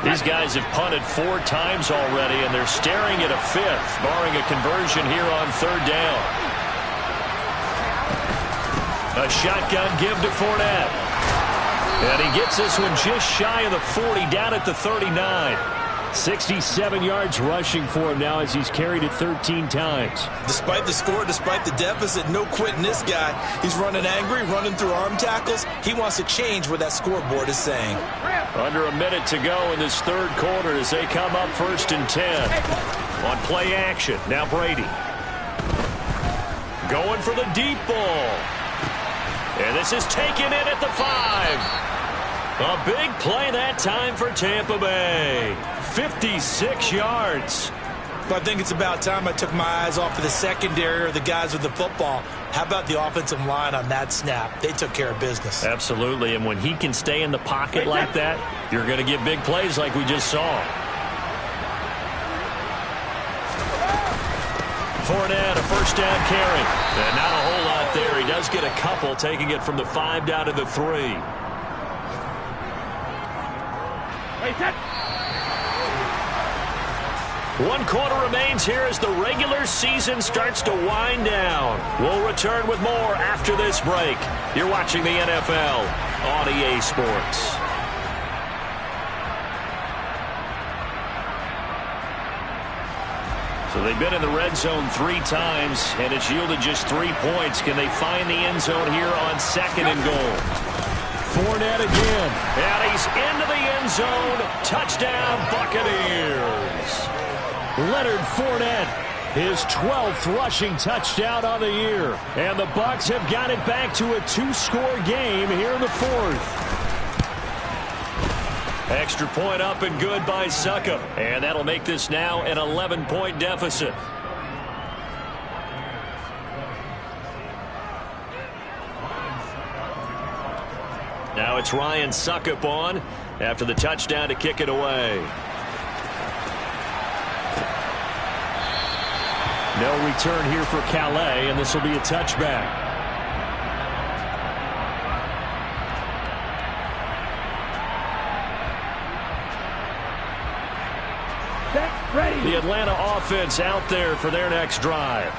These guys have punted 4 times already, and they're staring at a 5th, barring a conversion here on 3rd down. A shotgun give to Fournette. And he gets this one just shy of the 40, down at the 39.
67 yards rushing for him now as he's carried it 13 times.
Despite the score, despite the deficit, no quitting this guy. He's running angry, running through arm tackles. He wants to change what that scoreboard is saying.
Under a minute to go in this 3rd quarter as they come up 1st and 10. On play action, now Brady. Going for the deep ball. And this is taken in at the 5. A big play that time for Tampa Bay. 56 yards.
But I think it's about time I took my eyes off of the secondary or the guys with the football. How about the offensive line on that snap? They took care of business.
Absolutely, and when he can stay in the pocket like that, you're going to get big plays like we just saw. Fournette, a 1st down carry. And not a whole lot there. He does get a couple, taking it from the 5 down to the 3. 1 quarter remains here as the regular season starts to wind down. We'll return with more after this break. You're watching the NFL on EA Sports. So they've been in the red zone 3 times, and it's yielded just 3 points. Can they find the end zone here on 2nd and goal?
Fournette again.
And he's into the end zone. Touchdown, Buccaneers.
Leonard Fournette, his 12th rushing touchdown on the year. And the Bucs have got it back to a 2-score game here in the 4th.
Extra point up and good by Succop. And that'll make this now an 11-point deficit. Now it's Ryan Succop on after the touchdown to kick it away.
No return here for Calais, and this will be a touchback.
The Atlanta offense out there for their next drive.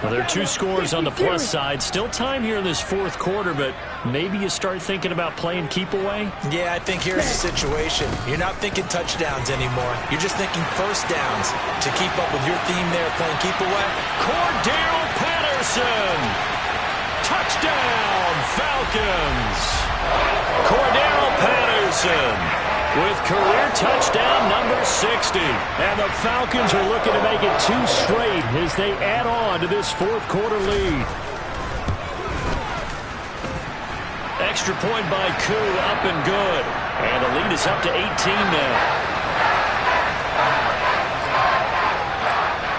Well, there are 2 scores on the plus side. Still time here in this 4th quarter, but maybe you start thinking about playing keep away?
Yeah, I think here's the situation. You're not thinking touchdowns anymore. You're just thinking 1st downs to keep up with your theme there playing keep away.
Cordell Patterson. Touchdown, Falcons. Cordell Patterson with career touchdown number 60.
And the Falcons are looking to make it 2 straight as they add on to this fourth-quarter lead.
Extra point by Koo, up and good. And the lead is up to 18 now.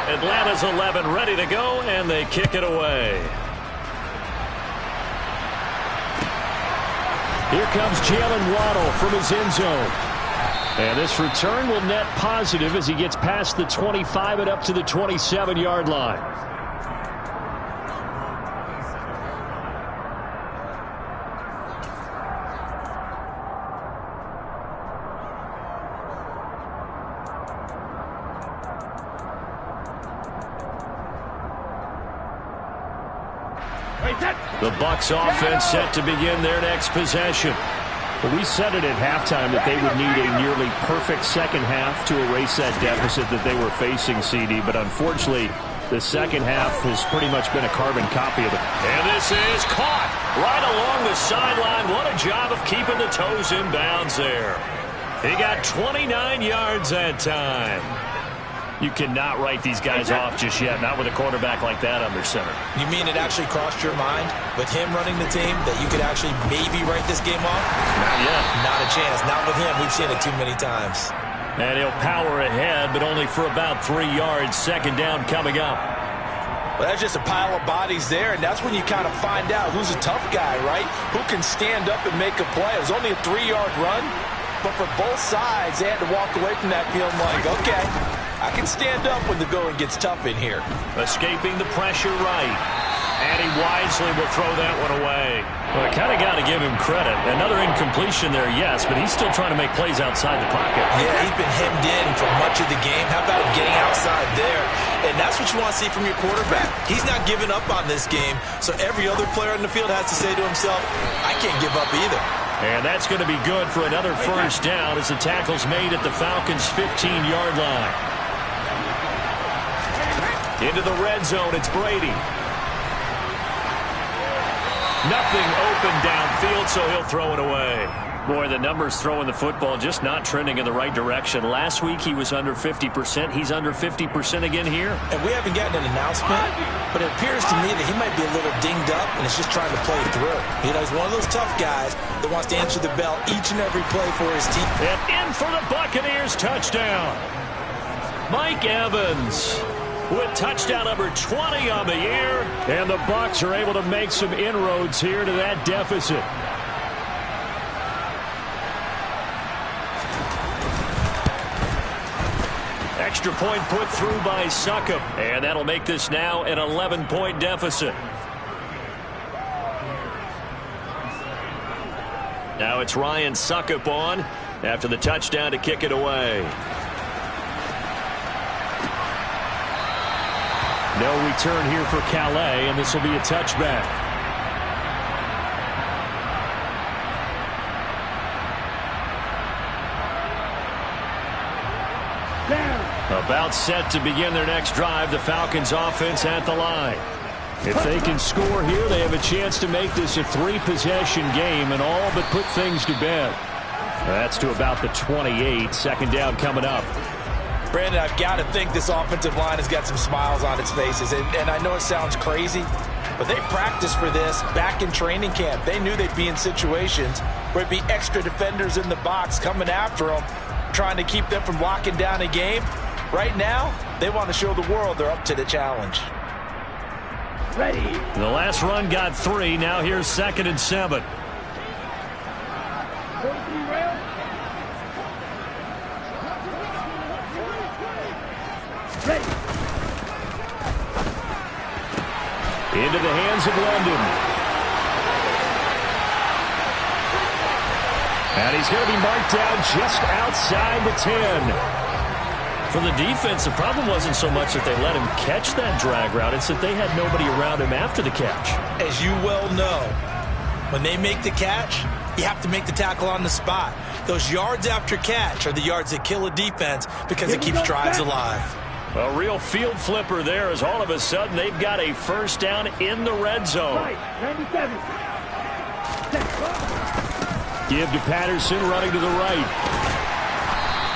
Atlanta's 11 ready to go, and they kick it away.
Here comes Jalen Waddle from his end zone. And this return will net positive as he gets past the 25 and up to the 27-yard line.
The Bucs offense set to begin their next possession.
Well, we said it at halftime that they would need a nearly perfect second half to erase that deficit that they were facing, CD. But unfortunately, the second half has pretty much been a carbon copy of it.
And this is caught right along the sideline. What a job of keeping the toes in bounds there. He got 29 yards that time. You cannot write these guys off just yet, not with a quarterback like that under center.
You mean it actually crossed your mind with him running the team that you could actually maybe write this game off?
Not yet.
Not a chance. Not with him. We've seen it too many times.
And he'll power ahead, but only for about 3 yards. Second down coming up.
Well, that's just a pile of bodies there, and that's when you kind of find out who's a tough guy, right? Who can stand up and make a play. It was only a 3-yard run, but for both sides, they had to walk away from that feeling like, okay, I can stand up when the going gets tough in here.
Escaping the pressure right. And he wisely will throw that one away. Well, I kind of got to give him credit. Another incompletion there, yes, but he's still trying to make plays outside the pocket.
Yeah, he's been hemmed in for much of the game. How about him getting outside there? And that's what you want to see from your quarterback. He's not giving up on this game, so every other player in the field has to say to himself, I can't give up either.
And that's going to be good for another first down as the tackle's made at the Falcons' 15-yard line. Into the red zone, it's Brady. Nothing open downfield, so he'll throw it away. Boy, the numbers throwing the football just not trending in the right direction. Last week he was under 50%. He's under 50% again here.
And we haven't gotten an announcement, but it appears to me that he might be a little dinged up and is just trying to play through. You know, he's one of those tough guys that wants to answer the bell each and every play for his team.
And in for the Buccaneers touchdown. Mike Evans with touchdown number 20 on the year.
And the Bucs are able to make some inroads here to that deficit.
Extra point put through by Succop. And that'll make this now an 11-point deficit. Now it's Ryan Succop on after the touchdown to kick it away.
No return here for Calais, and this will be a touchback. About set to begin their next drive, the Falcons offense at the line. If they can score here, they have a chance to make this a 3-possession game and all but put things to bed. That's to about the 28. Second down coming up.
Brandon, I've got to think this offensive line has got some smiles on its faces. And I know it sounds crazy, but they practiced for this back in training camp. They knew they'd be in situations where it'd be extra defenders in the box coming after them, trying to keep them from locking down a game. Right now, they want to show the world they're up to the challenge.
Ready.
The last run got 3. Now here's 2nd and 7.
Ready.
Into the hands of London. And he's going to be marked down just outside the 10.
For the defense, the problem wasn't so much that they let him catch that drag route. It's that they had nobody around him after the catch.
As you well know, when they make the catch, you have to make the tackle on the spot. Those yards after catch are the yards that kill a defense because it keeps drives alive.
A real field flipper there as all of a sudden they've got a first down in the red zone.
97.
Give to Patterson running to the right.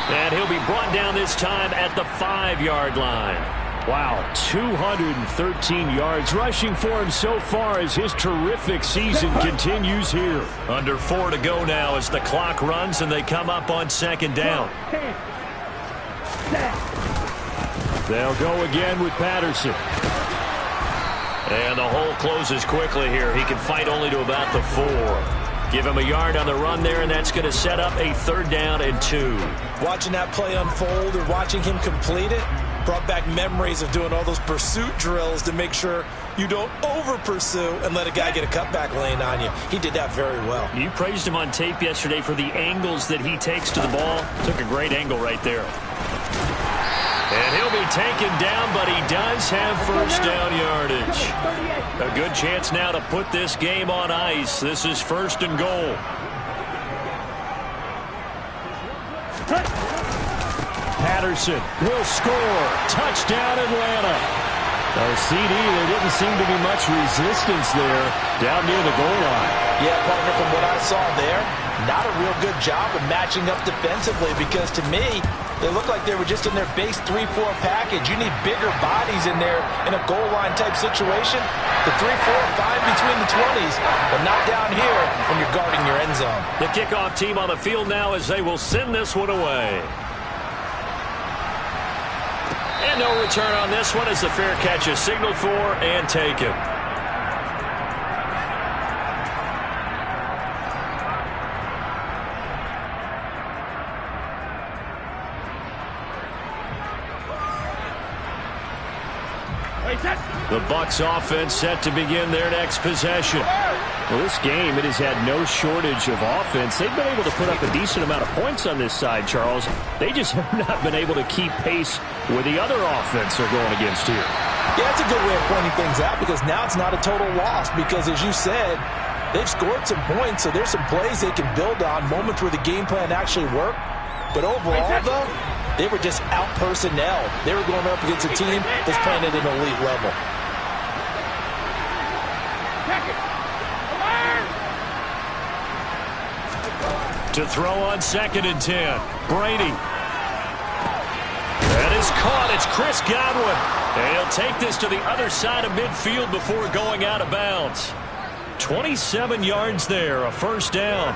And he'll be brought down this time at the 5-yard line. Wow, 213 yards rushing for him so far as his terrific season continues here. Under 4 to go now as the clock runs and they come up on 2nd down. They'll go again with Patterson. And the hole closes quickly here. He can fight only to about the 4. Give him a yard on the run there, and that's going to set up a 3rd down and 2.
Watching that play unfold and watching him complete it brought back memories of doing all those pursuit drills to make sure you don't over-pursue and let a guy get a cutback lane on you. He did that very well.
You praised him on tape yesterday for the angles that he takes to the ball. Took a great angle right there. And he'll be taken down, but he does have 1st down yardage. A good chance now to put this game on ice. This is 1st and goal. Patterson will score. Touchdown, Atlanta. CD, there didn't seem to be much resistance there down near the goal line.
Yeah, partner, from what I saw there, not a real good job of matching up defensively because to me, they looked like they were just in their base 3-4 package. You need bigger bodies in there in a goal line type situation. The 3-4 fine between the 20s, but not down here when you're guarding your end zone.
The kickoff team on the field now as they will send this one away. And no return on this one as the fair catch is signaled for and taken. The Bucs offense set to begin their next possession. Well, this game, it has had no shortage of offense. They've been able to put up a decent amount of points on this side, Charles. They just have not been able to keep pace with the other offense they're going against here.
Yeah, that's a good way of pointing things out because now it's not a total loss because, as you said, they've scored some points, so there's some plays they can build on, moments where the game plan actually worked. But overall, though, they were just out-personnel. They were going up against a team that's playing at an elite level.
To throw on 2nd and 10. Brady. That is caught. It's Chris Godwin. And he'll take this to the other side of midfield before going out of bounds. 27 yards there, a 1st down.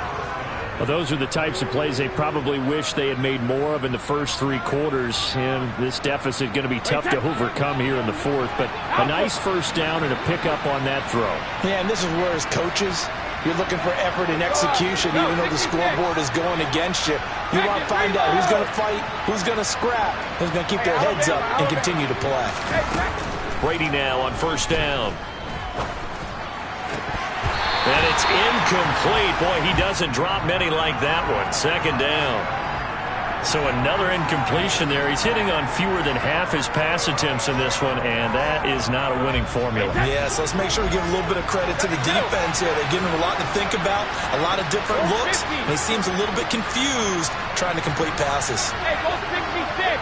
Well, those are the types of plays they probably wish they had made more of in the first 3 quarters. And this deficit going to be tough to overcome here in the 4th. But a nice 1st down and a pickup on that throw.
Yeah, and this is where as coaches, you're looking for effort and execution even though the scoreboard is going against you. You want to find out who's going to fight, who's going to scrap, who's going to keep their heads up and continue to play.
Brady now on 1st down. And it's incomplete. Boy, he doesn't drop many like that one. 2nd down. So another incompletion there. He's hitting on fewer than half his pass attempts in this one, and that is not a winning formula.
Yeah, so let's make sure we give a little bit of credit to the defense here. They're giving him a lot to think about, a lot of different looks, and he seems a little bit confused trying to complete passes.
Hey, go 66.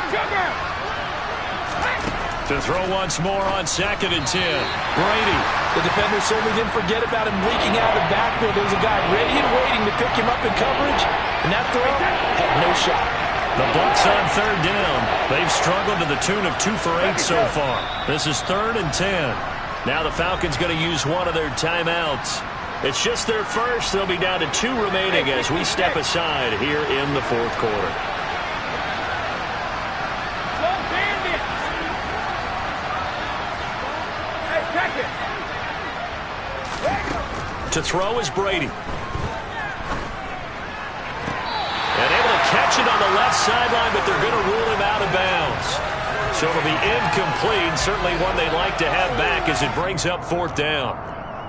Sugar.
To throw once more on 2nd and 10. Brady.
The defender certainly didn't forget about him leaking out of the backfield. There was a guy ready and waiting to pick him up in coverage, and that throw had no shot.
The Bucs on 3rd down. They've struggled to the tune of 2 for 8 so far. This is 3rd and 10. Now the Falcons going to use one of their timeouts. It's just their first. They'll be down to 2 remaining as we step aside here in the 4th quarter. To throw is Brady. And able to catch it on the left sideline, but they're going to rule him out of bounds. So it'll be incomplete. Certainly one they'd like to have back as it brings up 4th down.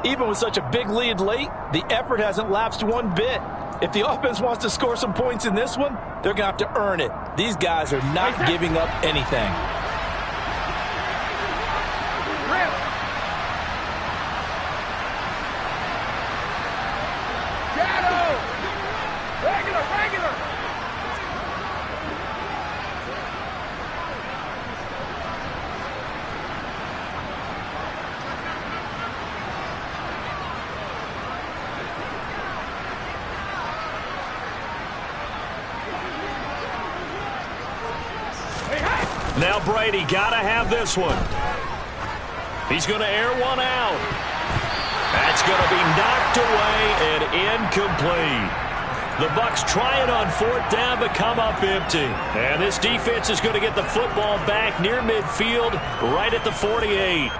Even with such a big lead late, the effort hasn't lapsed one bit. If the offense wants to score some points in this one, they're going to have to earn it. These guys are not giving up anything.
Brady. Got to have this one. He's going to air one out. That's going to be knocked away and incomplete. The Bucs try it on 4th down, but come up empty. And this defense is going to get the football back near midfield, right at the 48.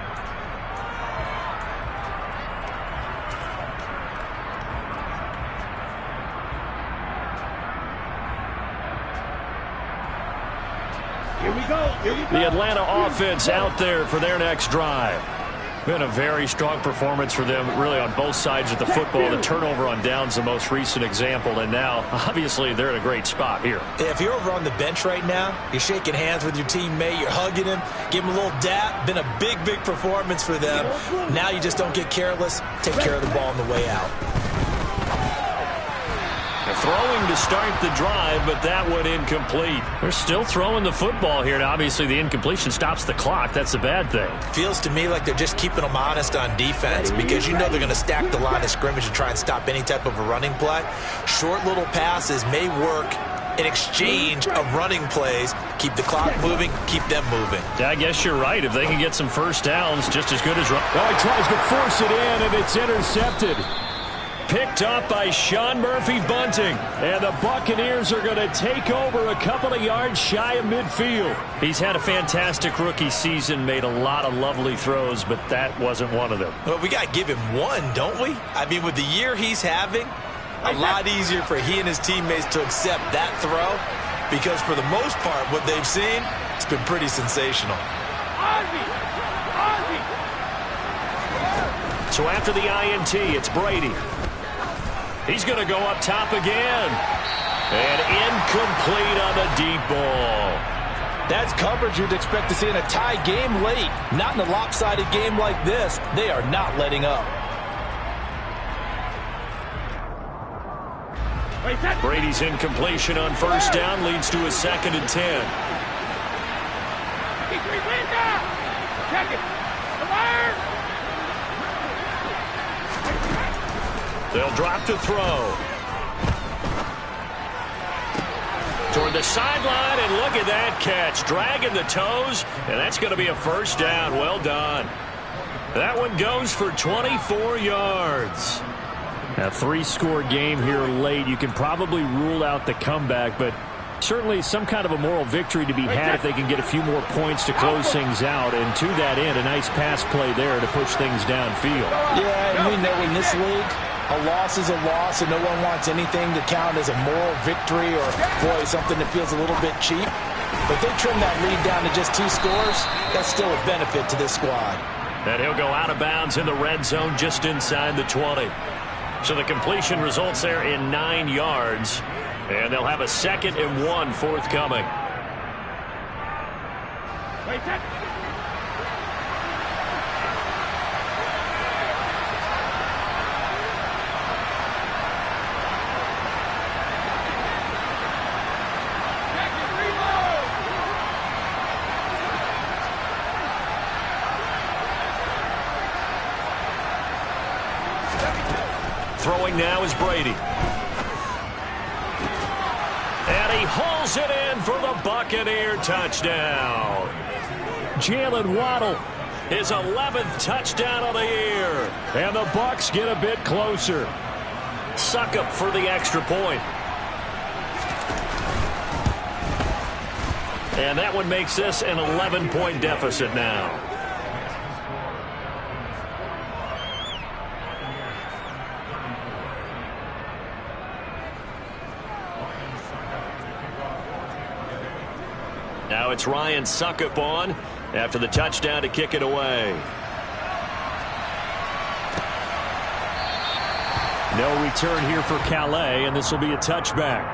Here we go.
The Atlanta offense out there for their next drive. Been a very strong performance for them, really, on both sides of the football. The turnover on downs, the most recent example, and now, obviously, they're in a great spot here.
If you're over on the bench right now, you're shaking hands with your teammate, you're hugging him, give him a little dap. Been a big, big performance for them. Now you just don't get careless. Take care of the ball on the way out.
Throwing to start the drive, but that one incomplete. They're still throwing the football here, and obviously the incompletion stops the clock. That's the bad thing.
Feels to me like they're just keeping them honest on defense, because you know they're going to stack the line of scrimmage and try and stop any type of a running play. Short little passes may work in exchange of running plays. Keep the clock moving, keep them moving.
Yeah, I guess you're right. If they can get some first downs, just as good as run.
Well, he tries to force it in, and it's intercepted.
Picked up by Sean Murphy-Bunting.
And the Buccaneers are going to take over a couple of yards shy of midfield.
He's had a fantastic rookie season, made a lot of lovely throws, but that wasn't one of them.
Well, we got to give him one, don't we? I mean, with the year he's having, a lot easier for he and his teammates to accept that throw, because for the most part, what they've seen, it's been pretty sensational.
So after the INT, it's Brady. He's going to go up top again. And incomplete on the deep ball.
That's coverage you'd expect to see in a tie game late. Not in a lopsided game like this. They are not letting up.
Brady's incompletion on 1st down leads to a 2nd and 10.
Check it.
They'll drop to throw. Toward the sideline, and look at that catch. Dragging the toes, and that's going to be a 1st down. Well done. That one goes for 24 yards.
A 3-score game here late. You can probably rule out the comeback, but certainly some kind of a moral victory to be had if they can get a few more points to close things out. And to that end, a nice pass play there to push things downfield.
Yeah, and we know in this league, a loss is a loss, and no one wants anything to count as a moral victory or, boy, something that feels a little bit cheap. But they trim that lead down to just 2 scores. That's still a benefit to this squad.
And he'll go out of bounds in the red zone just inside the 20. So the completion results there in 9 yards. And they'll have a 2nd and 1 forthcoming. Throwing now is Brady. And he hauls it in for the Buccaneer touchdown.
Jalen Waddle,
his 11th touchdown of the year.
And the Bucs get a bit closer.
Suckup for the extra point. And that one makes this an 11-point deficit now. Now it's Ryan Suckup on after the touchdown to kick it away.
No return here for Calais, and this will be a touchback.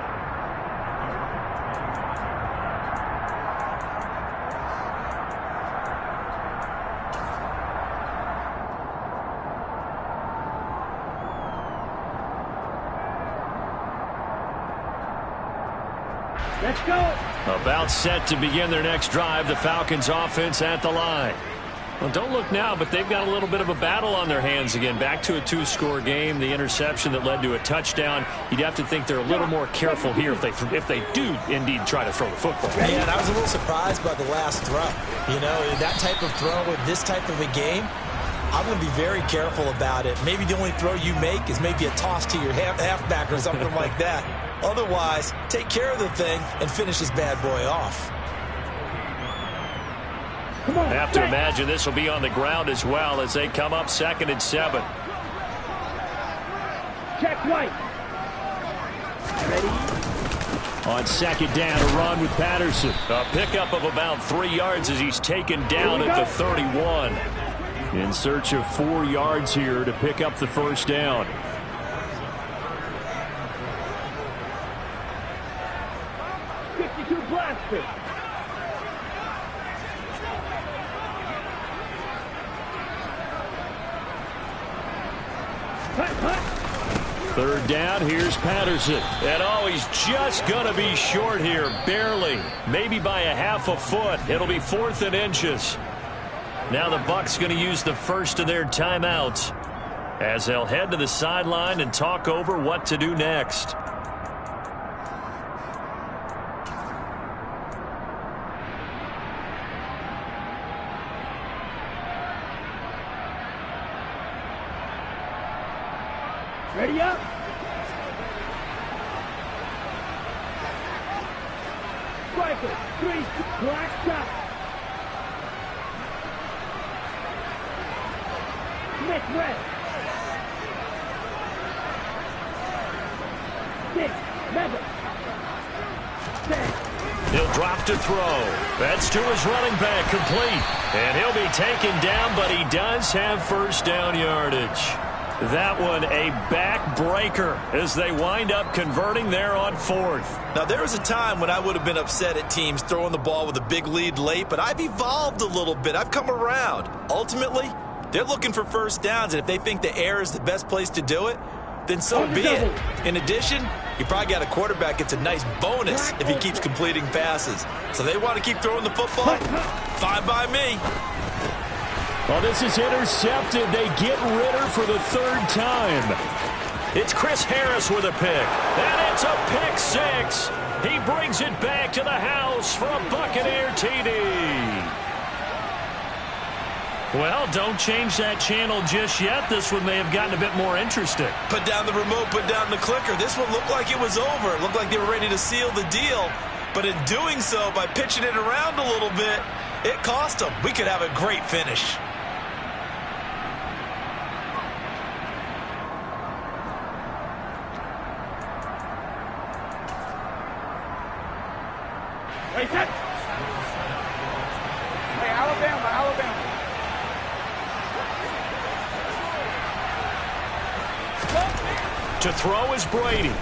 Let's go.
About set to begin their next drive. The Falcons offense at the line. Well, don't look now, but they've got a little bit of a battle on their hands again. Back to a 2-score game. The interception that led to a touchdown. You'd have to think they're a little more careful here if they do indeed try to throw the football.
Yeah, and I was a little surprised by the last throw. You know, that type of throw in this type of a game, I'm going to be very careful about it. Maybe the only throw you make is maybe a toss to your halfback or something like that. Otherwise, take care of the thing and finish this bad boy off.
I have to imagine this will be on the ground as well as they come up 2nd and 7.
Check White. Ready?
On 2nd down, a run with Patterson. A pickup of about 3 yards as he's taken down at the 31. In search of 4 yards here to pick up the first down.
Blaster.
Third down, here's Patterson. And oh, he's just going to be short here, barely. Maybe by a half a foot. It'll be 4th and inches. Now the Bucs going to use the first of their timeouts as they'll head to the sideline and talk over what to do next.
Ready up. Striker, 3, black shot. Smith red. 6, never. 10.
He'll drop to throw. That's to his running back, complete. And he'll be taken down, but he does have first down yardage. That one a backbreaker as they wind up converting there on 4th.
Now, there was a time when I would have been upset at teams throwing the ball with a big lead late, but I've evolved a little bit. I've come around. Ultimately, they're looking for first downs, and if they think the air is the best place to do it, then so be it. In addition, you probably got a quarterback gets a nice bonus if he keeps completing passes. So they want to keep throwing the football? Fine by me.
Well, this is intercepted. They get Ritter for the 3rd time. It's Chris Harris with a pick. And it's a pick 6. He brings it back to the house for a Buccaneer TD. Well, don't change that channel just yet. This one may have gotten a bit more interesting.
Put down the remote, put down the clicker. This one looked like it was over. It looked like they were ready to seal the deal. But in doing so, by pitching it around a little bit, it cost them. We could have a great finish.
Wait, set. Hey, Alabama.
To throw is Brady.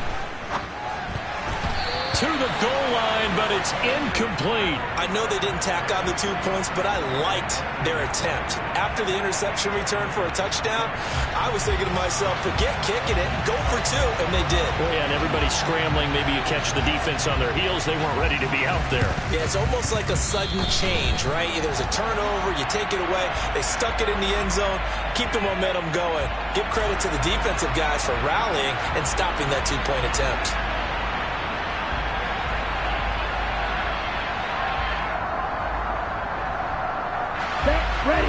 To the goal line, but it's incomplete.
I know they didn't tack on the 2 points, but I liked their attempt. After the interception return for a touchdown, I was thinking to myself, forget kicking it, go for 2, and they did.
Well, yeah, and everybody's scrambling. Maybe you catch the defense on their heels. They weren't ready to be out there.
Yeah, it's almost like a sudden change, right? There's a turnover, you take it away, they stuck it in the end zone, keep the momentum going. Give credit to the defensive guys for rallying and stopping that 2-point attempt.
Ready.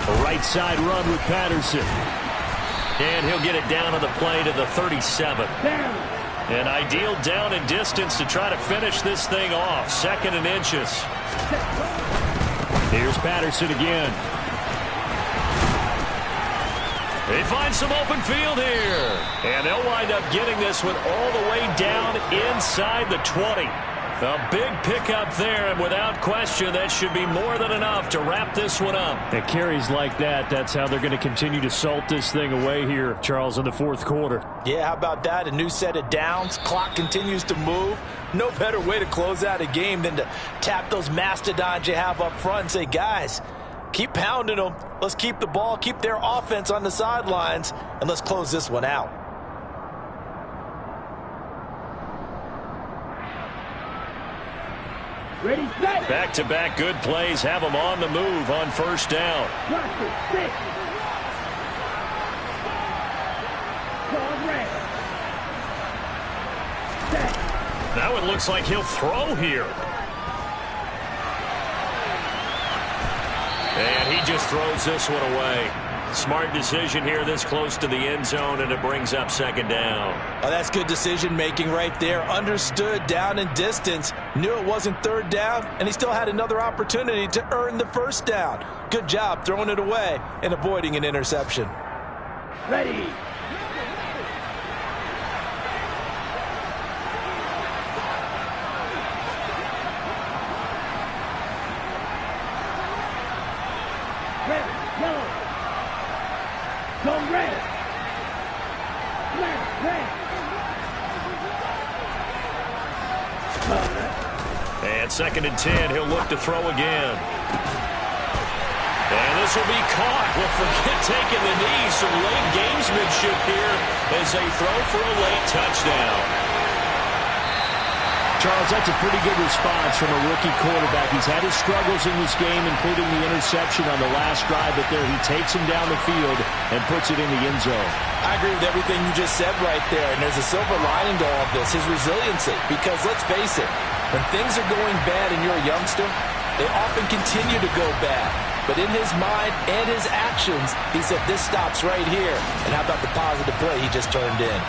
A right side run with Patterson. And he'll get it down on the play to the 37.
Down.
An ideal down and distance to try to finish this thing off. 2nd and inches. Here's Patterson again. They find some open field here. And they'll wind up getting this one all the way down inside the 20. A big pickup there, and without question, that should be more than enough to wrap this one up. At carries like that, that's how they're going to continue to salt this thing away here, Charles, in the 4th quarter.
Yeah, how about that? A new set of downs. Clock continues to move. No better way to close out a game than to tap those mastodons you have up front and say, guys, Keep pounding them. Let's keep the ball, keep their offense on the sidelines, and let's close this one out.
Ready, set.
Back-to-back good plays have them on the move on first down.
Watch it, stick. Call red. Set.
Now it looks like he'll throw here. And he just throws this one away. Smart decision here this close to the end zone, and it brings up second down.
Oh, that's good decision-making right there. Understood down and distance. Knew it wasn't third down, and he still had another opportunity to earn the first down. Good job throwing it away and avoiding an interception.
Ready. Red, yellow. Go red. Red.
And second and 10, he'll look to throw again. And this will be caught. Well, forget taking the knee. Some late gamesmanship here as they throw for a late touchdown.
Charles, that's a pretty good response from a rookie quarterback. He's had his struggles in this game, including the interception on the last drive, but there he takes him down the field and puts it in the end zone.
I agree with everything you just said right there, and there's a silver lining to all of this, his resiliency. Because let's face it, when things are going bad and you're a youngster, they often continue to go bad. But in his mind and his actions, he said, this stops right here. And how about the positive play he just turned in?